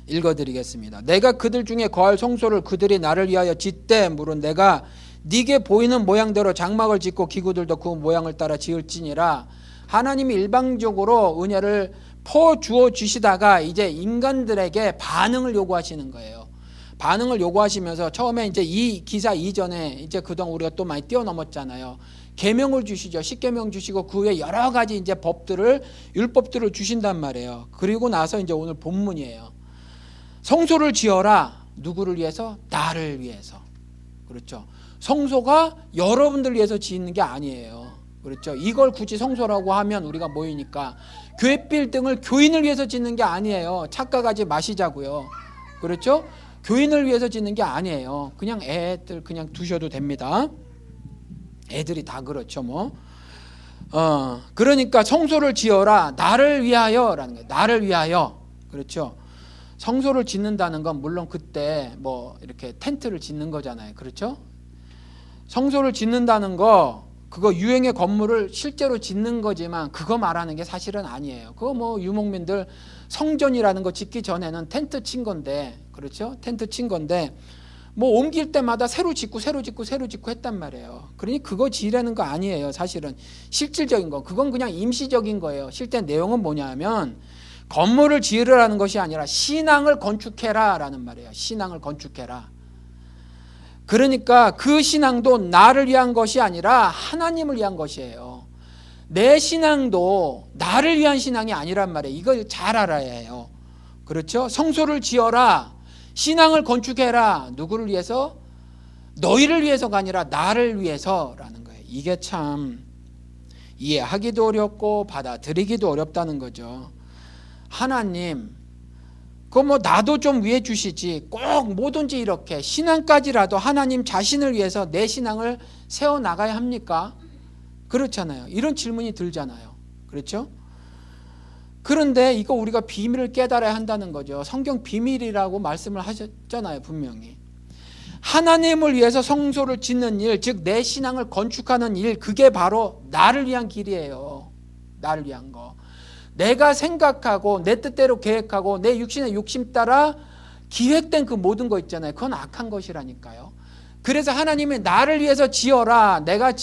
읽어드리겠습니다. 내가 그들 중에 거할 성소를 그들이 나를 위하여 짓되 물은 내가 네게 보이는 모양대로 장막을 짓고 기구들도 그 모양을 따라 지을지니라. 하나님이 일방적으로 은혜를 퍼주어 주시다가 이제 인간들에게 반응을 요구하시는 거예요. 반응을 요구하시면서 처음에 이제 이 기사 이전에 이제 그동안 우리가 또 많이 뛰어넘었잖아요. 계명을 주시죠. 십계명 주시고 그 후에 여러 가지 이제 율법들을 주신단 말이에요. 그리고 나서 이제 오늘 본문이에요. 성소를 지어라. 누구를 위해서? 나를 위해서. 그렇죠. 성소가 여러분들 위해서 짓는 게 아니에요. 그렇죠. 이걸 굳이 성소라고 하면 우리가 모이니까 교회 빌딩을 교인을 위해서 짓는 게 아니에요. 착각하지 마시자고요. 그렇죠. 교인을 위해서 짓는 게 아니에요. 그냥 애들 그냥 두셔도 됩니다. 애들이 다 그렇죠 뭐. 그러니까 성소를 지어라 나를 위하여라는 거예요. 나를 위하여. 그렇죠. 성소를 짓는다는 건 물론 그때 뭐 이렇게 텐트를 짓는 거잖아요. 그렇죠? 성소를 짓는다는 거 그거 유형의 건물을 실제로 짓는 거지만 그거 말하는 게 사실은 아니에요. 그거 뭐 유목민들 성전이라는 거 짓기 전에는 텐트 친 건데, 그렇죠? 텐트 친 건데 뭐 옮길 때마다 새로 짓고 했단 말이에요. 그러니 그거 지으라는 거 아니에요. 사실은 실질적인 거 그건 그냥 임시적인 거예요. 실제 내용은 뭐냐면 건물을 지으라는 것이 아니라 신앙을 건축해라 라는 말이에요. 신앙을 건축해라. 그러니까 그 신앙도 나를 위한 것이 아니라 하나님을 위한 것이에요. 내 신앙도 나를 위한 신앙이 아니란 말이에요. 이걸 잘 알아야 해요. 그렇죠? 성소를 지어라. 신앙을 건축해라. 누구를 위해서? 너희를 위해서가 아니라 나를 위해서라는 거예요. 이게 참 이해하기도 어렵고 받아들이기도 어렵다는 거죠. 하나님, 그거 뭐 나도 좀 위해 주시지. 꼭 뭐든지 이렇게 신앙까지라도 하나님 자신을 위해서 내 신앙을 세워나가야 합니까? 그렇잖아요. 이런 질문이 들잖아요. 그렇죠? 그런데 이거 우리가 비밀을 깨달아야 한다는 거죠. 성경 비밀이라고 말씀을 하셨잖아요. 분명히. 하나님을 위해서 성소를 짓는 일, 즉 내 신앙을 건축하는 일, 그게 바로 나를 위한 길이에요. 나를 위한 거. 내가 생각하고 내 뜻대로 계획하고 내 육신의 욕심 따라 기획된 그 모든 거 있잖아요. 그건 악한 것이라니까요. 그래서 하나님이 나를 위해서 지어라. 내가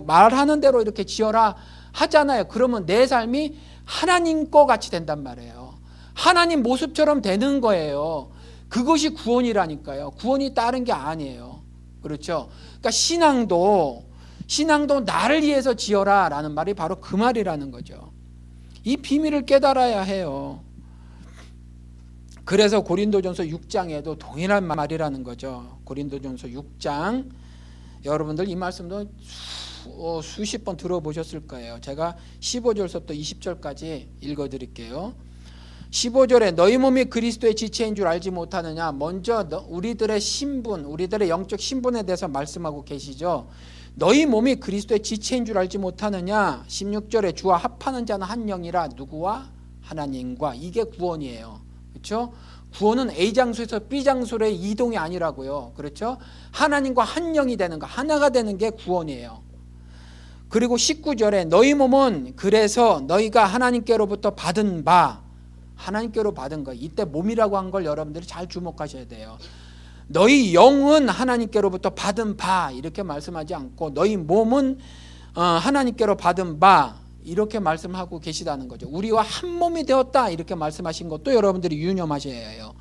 말하는 대로 이렇게 지어라 하잖아요. 그러면 내 삶이 하나님 거 같이 된단 말이에요. 하나님 모습처럼 되는 거예요. 그것이 구원이라니까요. 구원이 다른 게 아니에요. 그렇죠? 그러니까 신앙도 나를 위해서 지어라 라는 말이 바로 그 말이라는 거죠. 이 비밀을 깨달아야 해요. 그래서 고린도전서 6장에도 동일한 말이라는 거죠. 고린도전서 6장 여러분들 이 말씀도 수십 번 들어보셨을 거예요. 제가 15절부터 20절까지 읽어드릴게요. 15절에 너희 몸이 그리스도의 지체인 줄 알지 못하느냐. 먼저 우리들의 신분, 우리들의 영적 신분에 대해서 말씀하고 계시죠. 너희 몸이 그리스도의 지체인 줄 알지 못하느냐. 16절에 주와 합하는 자는 한 영이라. 누구와? 하나님과. 이게 구원이에요. 그렇죠? 구원은 A 장소에서 B 장소의 이동이 아니라고요. 그렇죠? 하나님과 한 영이 되는 거, 하나가 되는 게 구원이에요. 그리고 19절에 너희 몸은 그래서 너희가 하나님께로부터 받은 바, 하나님께로 받은 거, 이때 몸이라고 한 걸 여러분들이 잘 주목하셔야 돼요. 너희 영은 하나님께로부터 받은 바 이렇게 말씀하지 않고 너희 몸은 하나님께로 받은 바 이렇게 말씀하고 계시다는 거죠. 우리와 한 몸이 되었다 이렇게 말씀하신 것도 여러분들이 유념하셔야 해요.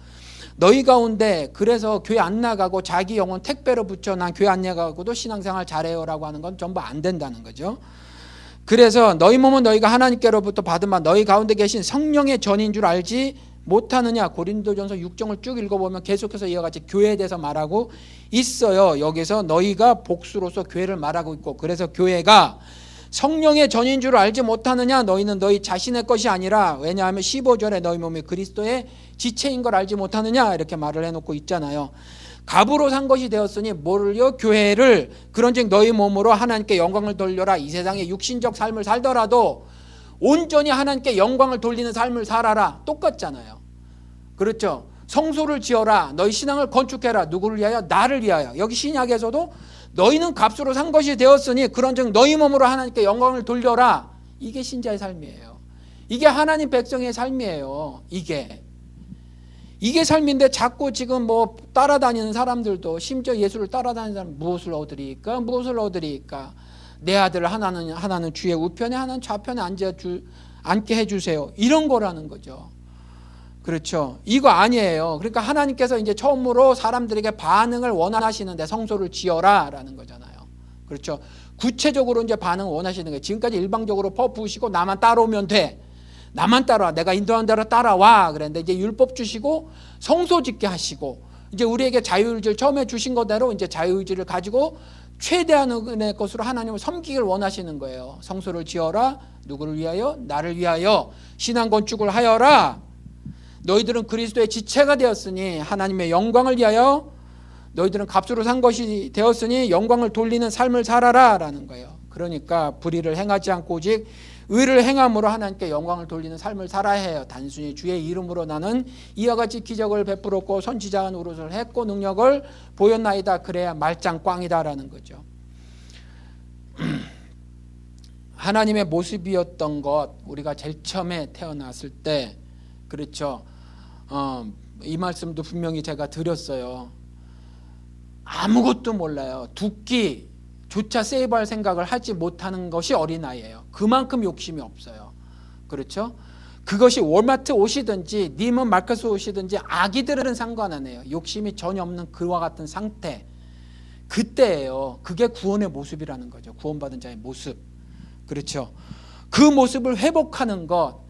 너희 가운데 그래서 교회 안 나가고 자기 영혼 택배로 붙여 난 교회 안 나가고도 신앙생활 잘해요 라고 하는 건 전부 안 된다는 거죠. 그래서 너희 몸은 너희가 하나님께로부터 받은 바 너희 가운데 계신 성령의 전인 줄 알지 못하느냐. 고린도전서 6장을 쭉 읽어보면 계속해서 이와 같이 교회에 대해서 말하고 있어요. 여기서 너희가 복수로서 교회를 말하고 있고, 그래서 교회가 성령의 전인 줄 알지 못하느냐. 너희는 너희 자신의 것이 아니라, 왜냐하면 15절에 너희 몸이 그리스도의 지체인 걸 알지 못하느냐 이렇게 말을 해놓고 있잖아요. 값으로 산 것이 되었으니 뭐를요? 교회를. 그런즉 너희 몸으로 하나님께 영광을 돌려라. 이 세상에 육신적 삶을 살더라도 온전히 하나님께 영광을 돌리는 삶을 살아라. 똑같잖아요. 그렇죠? 성소를 지어라. 너희 신앙을 건축해라. 누구를 위하여? 나를 위하여. 여기 신약에서도 너희는 값으로 산 것이 되었으니 그런즉 너희 몸으로 하나님께 영광을 돌려라. 이게 신자의 삶이에요. 이게 하나님 백성의 삶이에요. 이게 삶인데 자꾸 지금 뭐 따라다니는 사람들도, 심지어 예수를 따라다니는 사람, 무엇을 얻으리까? 내 아들 하나는 주의 우편에 하나는 좌편에 앉게 해주세요. 이런 거라는 거죠. 그렇죠. 이거 아니에요. 그러니까 하나님께서 이제 처음으로 사람들에게 반응을 원하시는데 성소를 지어라 라는 거잖아요. 그렇죠. 구체적으로 이제 반응을 원하시는 거예요. 지금까지 일방적으로 퍼부으시고 나만 따라오면 돼. 나만 따라와. 내가 인도한 대로 따라와. 그랬는데 이제 율법 주시고 성소 짓게 하시고 이제 우리에게 자유의지를 처음에 주신 거대로 이제 자유의지를 가지고 최대한의 것으로 하나님을 섬기길 원하시는 거예요. 성소를 지어라. 누구를 위하여? 나를 위하여. 신앙 건축을 하여라. 너희들은 그리스도의 지체가 되었으니 하나님의 영광을 위하여. 너희들은 값으로 산 것이 되었으니 영광을 돌리는 삶을 살아라 라는 거예요. 그러니까 불의를 행하지 않고 오직 의를 행함으로 하나님께 영광을 돌리는 삶을 살아야 해요. 단순히 주의 이름으로 나는 이와 같이 기적을 베풀었고 선지자와 노릇을 했고 능력을 보였나이다. 그래야 말짱꽝이다라는 거죠. 하나님의 모습이었던 것, 우리가 제일 처음에 태어났을 때, 그렇죠. 이 말씀도 분명히 제가 드렸어요. 아무것도 몰라요. 두끼조차 세이브할 생각을 하지 못하는 것이 어린아이예요. 그만큼 욕심이 없어요. 그렇죠? 그것이 월마트 옷이든지 니먼 마커스 옷이든지 아기들은 상관 안 해요. 욕심이 전혀 없는 그와 같은 상태, 그때예요. 그게 구원의 모습이라는 거죠. 구원받은 자의 모습. 그렇죠? 그 모습을 회복하는 것,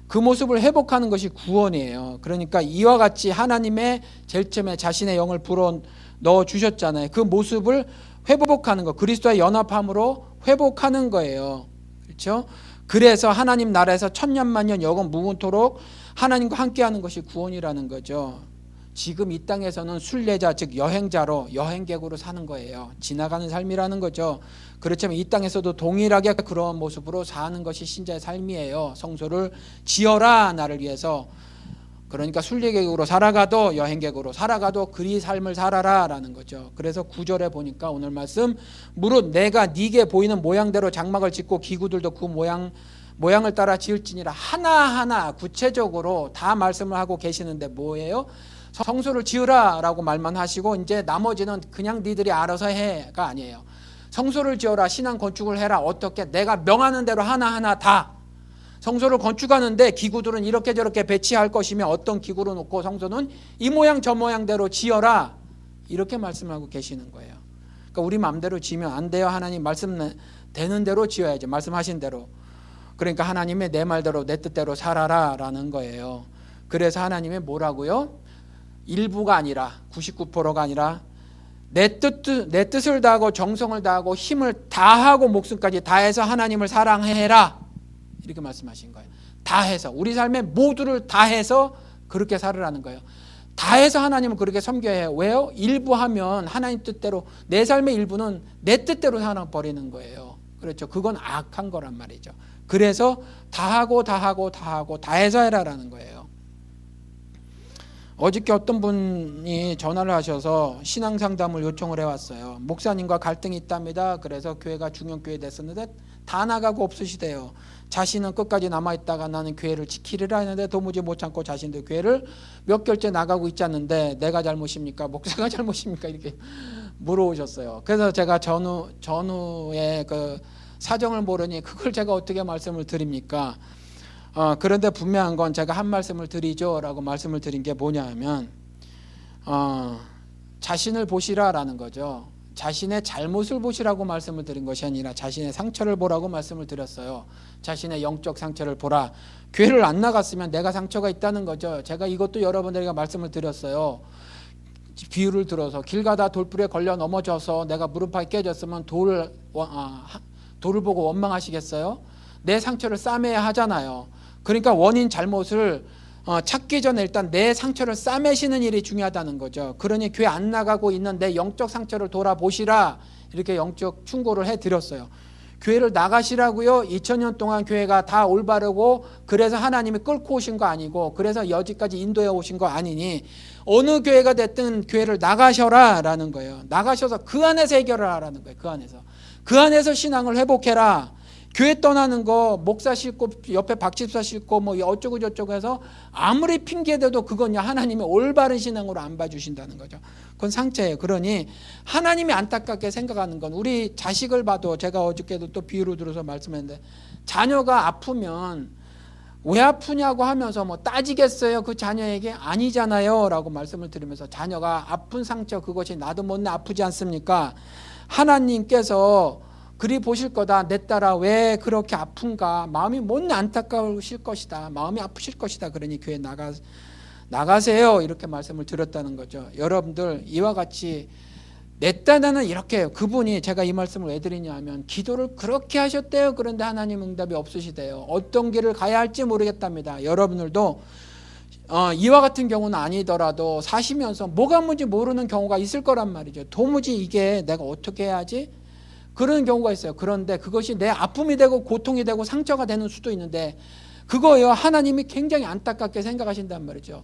그 모습을 회복하는 것이 구원이에요. 그러니까 이와 같이 하나님의 제일 처음에 자신의 영을 불어 넣어 주셨잖아요. 그 모습을 회복하는 것, 그리스도와 연합함으로 회복하는 거예요. 그렇죠? 그래서 하나님 나라에서 천년만년 영원 무궁토록 하나님과 함께하는 것이 구원이라는 거죠. 지금 이 땅에서는 순례자, 즉 여행자로, 여행객으로 사는 거예요. 지나가는 삶이라는 거죠. 그렇지만 이 땅에서도 동일하게 그런 모습으로 사는 것이 신자의 삶이에요. 성소를 지어라 나를 위해서. 그러니까 순례객으로 살아가도 여행객으로 살아가도 그리 삶을 살아라 라는 거죠. 그래서 9절에 보니까 오늘 말씀, 무릇 내가 네게 보이는 모양대로 장막을 짓고 기구들도 그 모양을 따라 지을지니라. 하나하나 구체적으로 다 말씀을 하고 계시는데 뭐예요? 성소를 지으라 라고 말만 하시고 이제 나머지는 그냥 니들이 알아서 해가 아니에요. 성소를 지어라, 신앙 건축을 해라. 어떻게? 내가 명하는 대로 하나하나 다. 성소를 건축하는데 기구들은 이렇게 저렇게 배치할 것이며 어떤 기구로 놓고 성소는 이 모양 저 모양대로 지어라. 이렇게 말씀하고 계시는 거예요. 그러니까 우리 마음대로 지으면 안 돼요. 하나님 말씀되는 대로 지어야죠. 말씀하신 대로. 그러니까 하나님의 내 말대로 내 뜻대로 살아라 라는 거예요. 그래서 하나님이 뭐라고요? 일부가 아니라 99%가 아니라 내 뜻을 다하고 정성을 다하고 힘을 다하고 목숨까지 다해서 하나님을 사랑해라. 이렇게 말씀하신 거예요. 다해서 우리 삶의 모두를 다해서 그렇게 살으라는 거예요. 다해서 하나님을 그렇게 섬겨야 해요. 왜요? 일부 하면 하나님 뜻대로, 내 삶의 일부는 내 뜻대로 살아버리는 거예요. 그렇죠. 그건 악한 거란 말이죠. 그래서 다하고 다해서 해라라는 거예요. 어저께 어떤 분이 전화를 하셔서 신앙 상담을 요청을 해왔어요. 목사님과 갈등이 있답니다. 그래서 교회가 중형교회 됐었는데 다 나가고 없으시대요. 자신은 끝까지 남아있다가 나는 교회를 지키리라 했는데 도무지 못 참고 자신도 교회를 몇 개월째 나가고 있지 않는데 내가 잘못입니까? 목사가 잘못입니까? 이렇게 물어오셨어요. 그래서 제가 전후의 그 사정을 모르니 그걸 제가 어떻게 말씀을 드립니까? 그런데 분명한 건 제가 한 말씀을 드리죠 라고 말씀을 드린 게 뭐냐면 자신을 보시라라는 거죠. 자신의 잘못을 보시라고 말씀을 드린 것이 아니라 자신의 상처를 보라고 말씀을 드렸어요. 자신의 영적 상처를 보라. 교회를 안 나갔으면 내가 상처가 있다는 거죠. 제가 이것도 여러분들에게 말씀을 드렸어요. 비유를 들어서 길 가다 돌불에 걸려 넘어져서 내가 무릎팍이 깨졌으면 돌을 보고 원망하시겠어요? 내 상처를 싸매야 하잖아요. 그러니까 원인 잘못을 찾기 전에 일단 내 상처를 싸매시는 일이 중요하다는 거죠. 그러니 교회 안 나가고 있는 내 영적 상처를 돌아보시라. 이렇게 영적 충고를 해드렸어요. 교회를 나가시라고요. 2000년 동안 교회가 다 올바르고 그래서 하나님이 끌고 오신 거 아니고 그래서 여기까지 인도해 오신 거 아니니 어느 교회가 됐든 교회를 나가셔라 라는 거예요. 나가셔서 그 안에서 해결을 하라는 거예요. 그 안에서 신앙을 회복해라. 교회 떠나는 거 목사 싣고 옆에 박집사 싣고 뭐 어쩌고 저쩌고 해서 아무리 핑계대도 그건 하나님이 올바른 신앙으로 안 봐주신다는 거죠. 그건 상처예요. 그러니 하나님이 안타깝게 생각하는 건 우리 자식을 봐도 제가 어저께도 또 비유로 들어서 말씀했는데 자녀가 아프면 왜 아프냐고 하면서 뭐 따지겠어요? 그 자녀에게 아니잖아요 라고 말씀을 드리면서 자녀가 아픈 상처 그것이 나도 못내 아프지 않습니까? 하나님께서 그리 보실 거다. 내 딸아 왜 그렇게 아픈가? 마음이 못내 안타까우실 것이다. 마음이 아프실 것이다. 그러니 교회 나가세요. 이렇게 말씀을 드렸다는 거죠. 여러분들 이와 같이 내 딴에는 이렇게 그분이 제가 이 말씀을 왜 드리냐 하면 기도를 그렇게 하셨대요. 그런데 하나님 응답이 없으시대요. 어떤 길을 가야 할지 모르겠답니다. 여러분들도 이와 같은 경우는 아니더라도 사시면서 뭐가 뭔지 모르는 경우가 있을 거란 말이죠. 도무지 이게 내가 어떻게 해야지? 그런 경우가 있어요. 그런데 그것이 내 아픔이 되고 고통이 되고 상처가 되는 수도 있는데 그거요 하나님이 굉장히 안타깝게 생각하신단 말이죠.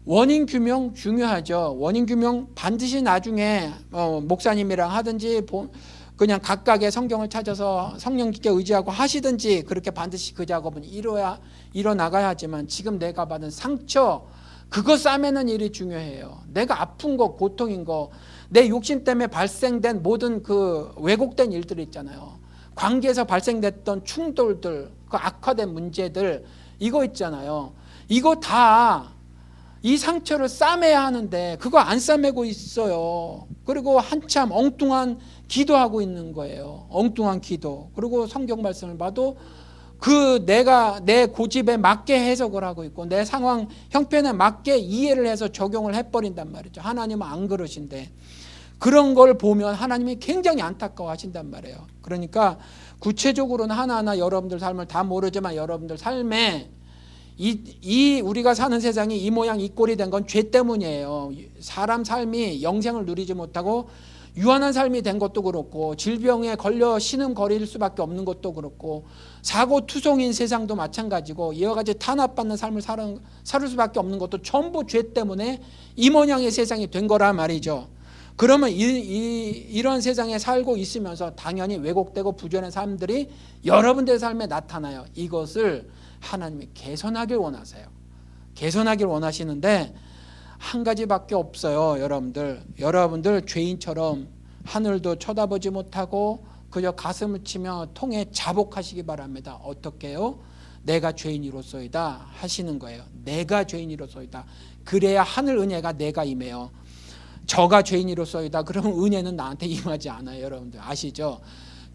원인 규명 중요하죠. 원인 규명 반드시 나중에 목사님이랑 하든지 그냥 각각의 성경을 찾아서 성령께 의지하고 하시든지 그렇게 반드시 그 작업은 일어나가야 하지만 지금 내가 받은 상처 그거 싸매는 일이 중요해요. 내가 아픈 거 고통인 거 내 욕심 때문에 발생된 모든 그 왜곡된 일들 있잖아요. 관계에서 발생됐던 충돌들 그 악화된 문제들 이거 있잖아요. 이거 다 이 상처를 싸매야 하는데 그거 안 싸매고 있어요. 그리고 한참 엉뚱한 기도하고 있는 거예요. 엉뚱한 기도. 그리고 성경 말씀을 봐도 그 내가 내 고집에 맞게 해석을 하고 있고 내 상황 형편에 맞게 이해를 해서 적용을 해버린단 말이죠. 하나님은 안 그러신데 그런 걸 보면 하나님이 굉장히 안타까워 하신단 말이에요. 그러니까 구체적으로는 하나하나 여러분들 삶을 다 모르지만 여러분들 삶에 이 우리가 사는 세상이 이 모양 이 꼴이 된 건 죄 때문이에요. 사람 삶이 영생을 누리지 못하고 유한한 삶이 된 것도 그렇고 질병에 걸려 신음거릴 수밖에 없는 것도 그렇고 사고투성인 세상도 마찬가지고 이와 같이 탄압받는 삶을 살 수밖에 없는 것도 전부 죄 때문에 이 모양의 세상이 된 거란 말이죠. 그러면 이런 세상에 살고 있으면서 당연히 왜곡되고 부조한 삶들이 여러분들의 삶에 나타나요. 이것을 하나님이 개선하길 원하세요. 개선하길 원하시는데 한 가지밖에 없어요. 여러분들 죄인처럼 하늘도 쳐다보지 못하고 그저 가슴을 치며 통에 자복하시기 바랍니다. 어떻게 해요? 내가 죄인이로소이다 하시는 거예요. 내가 죄인이로소이다. 그래야 하늘 은혜가 내가 임해요. 저가 죄인이로소이다. 그러면 은혜는 나한테 임하지 않아요. 여러분들 아시죠?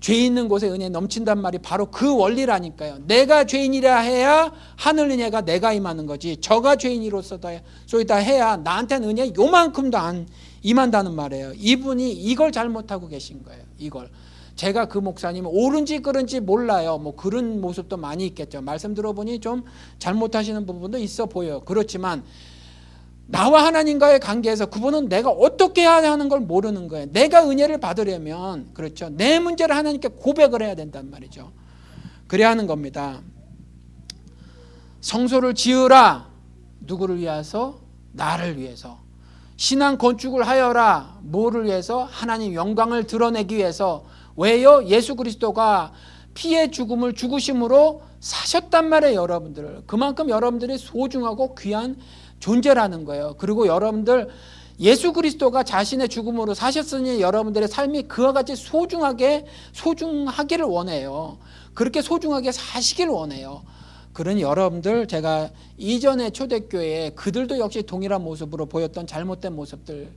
죄 있는 곳에 은혜 넘친단 말이 바로 그 원리라니까요. 내가 죄인이라 해야 하늘 은혜가 내가 임하는 거지. 저가 죄인이로소이다 해야 나한테는 은혜 요만큼도 안 임한다는 말이에요. 이분이 이걸 잘못하고 계신 거예요. 이걸. 제가 그 목사님은 옳은지 그른지 몰라요. 뭐 그런 모습도 많이 있겠죠. 말씀 들어보니 좀 잘못하시는 부분도 있어 보여요. 그렇지만 나와 하나님과의 관계에서 그분은 내가 어떻게 해야 하는 걸 모르는 거예요. 내가 은혜를 받으려면 그렇죠. 내 문제를 하나님께 고백을 해야 된단 말이죠. 그래야 하는 겁니다. 성소를 지으라. 누구를 위해서? 나를 위해서. 신앙 건축을 하여라. 뭐를 위해서? 하나님 영광을 드러내기 위해서. 왜요? 예수 그리스도가 피의 죽음을 죽으심으로 사셨단 말이에요. 여러분들. 그만큼 여러분들이 소중하고 귀한 존재라는 거예요. 그리고 여러분들 예수 그리스도가 자신의 죽음으로 사셨으니 여러분들의 삶이 그와 같이 소중하기를 원해요. 그렇게 소중하게 사시길 원해요. 그러니 여러분들 제가 이전에 초대교회에 그들도 역시 동일한 모습으로 보였던 잘못된 모습들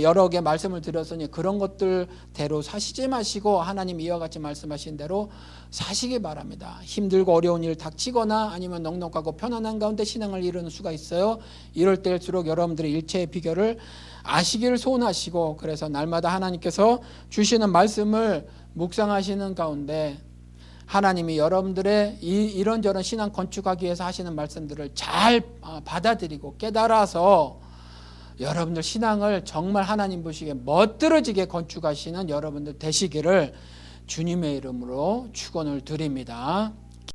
여러 개 말씀을 드렸으니 그런 것들대로 사시지 마시고 하나님 이와 같이 말씀하신 대로 사시기 바랍니다. 힘들고 어려운 일 닥치거나 아니면 넉넉하고 편안한 가운데 신앙을 이루는 수가 있어요. 이럴 때일수록 여러분들의 일체의 비결을 아시기를 소원하시고 그래서 날마다 하나님께서 주시는 말씀을 묵상하시는 가운데 하나님이 여러분들의 이런저런 신앙 건축하기 위해서 하시는 말씀들을 잘 받아들이고 깨달아서 여러분들 신앙을 정말 하나님 보시기에 멋들어지게 건축하시는 여러분들 되시기를 주님의 이름으로 축원을 드립니다.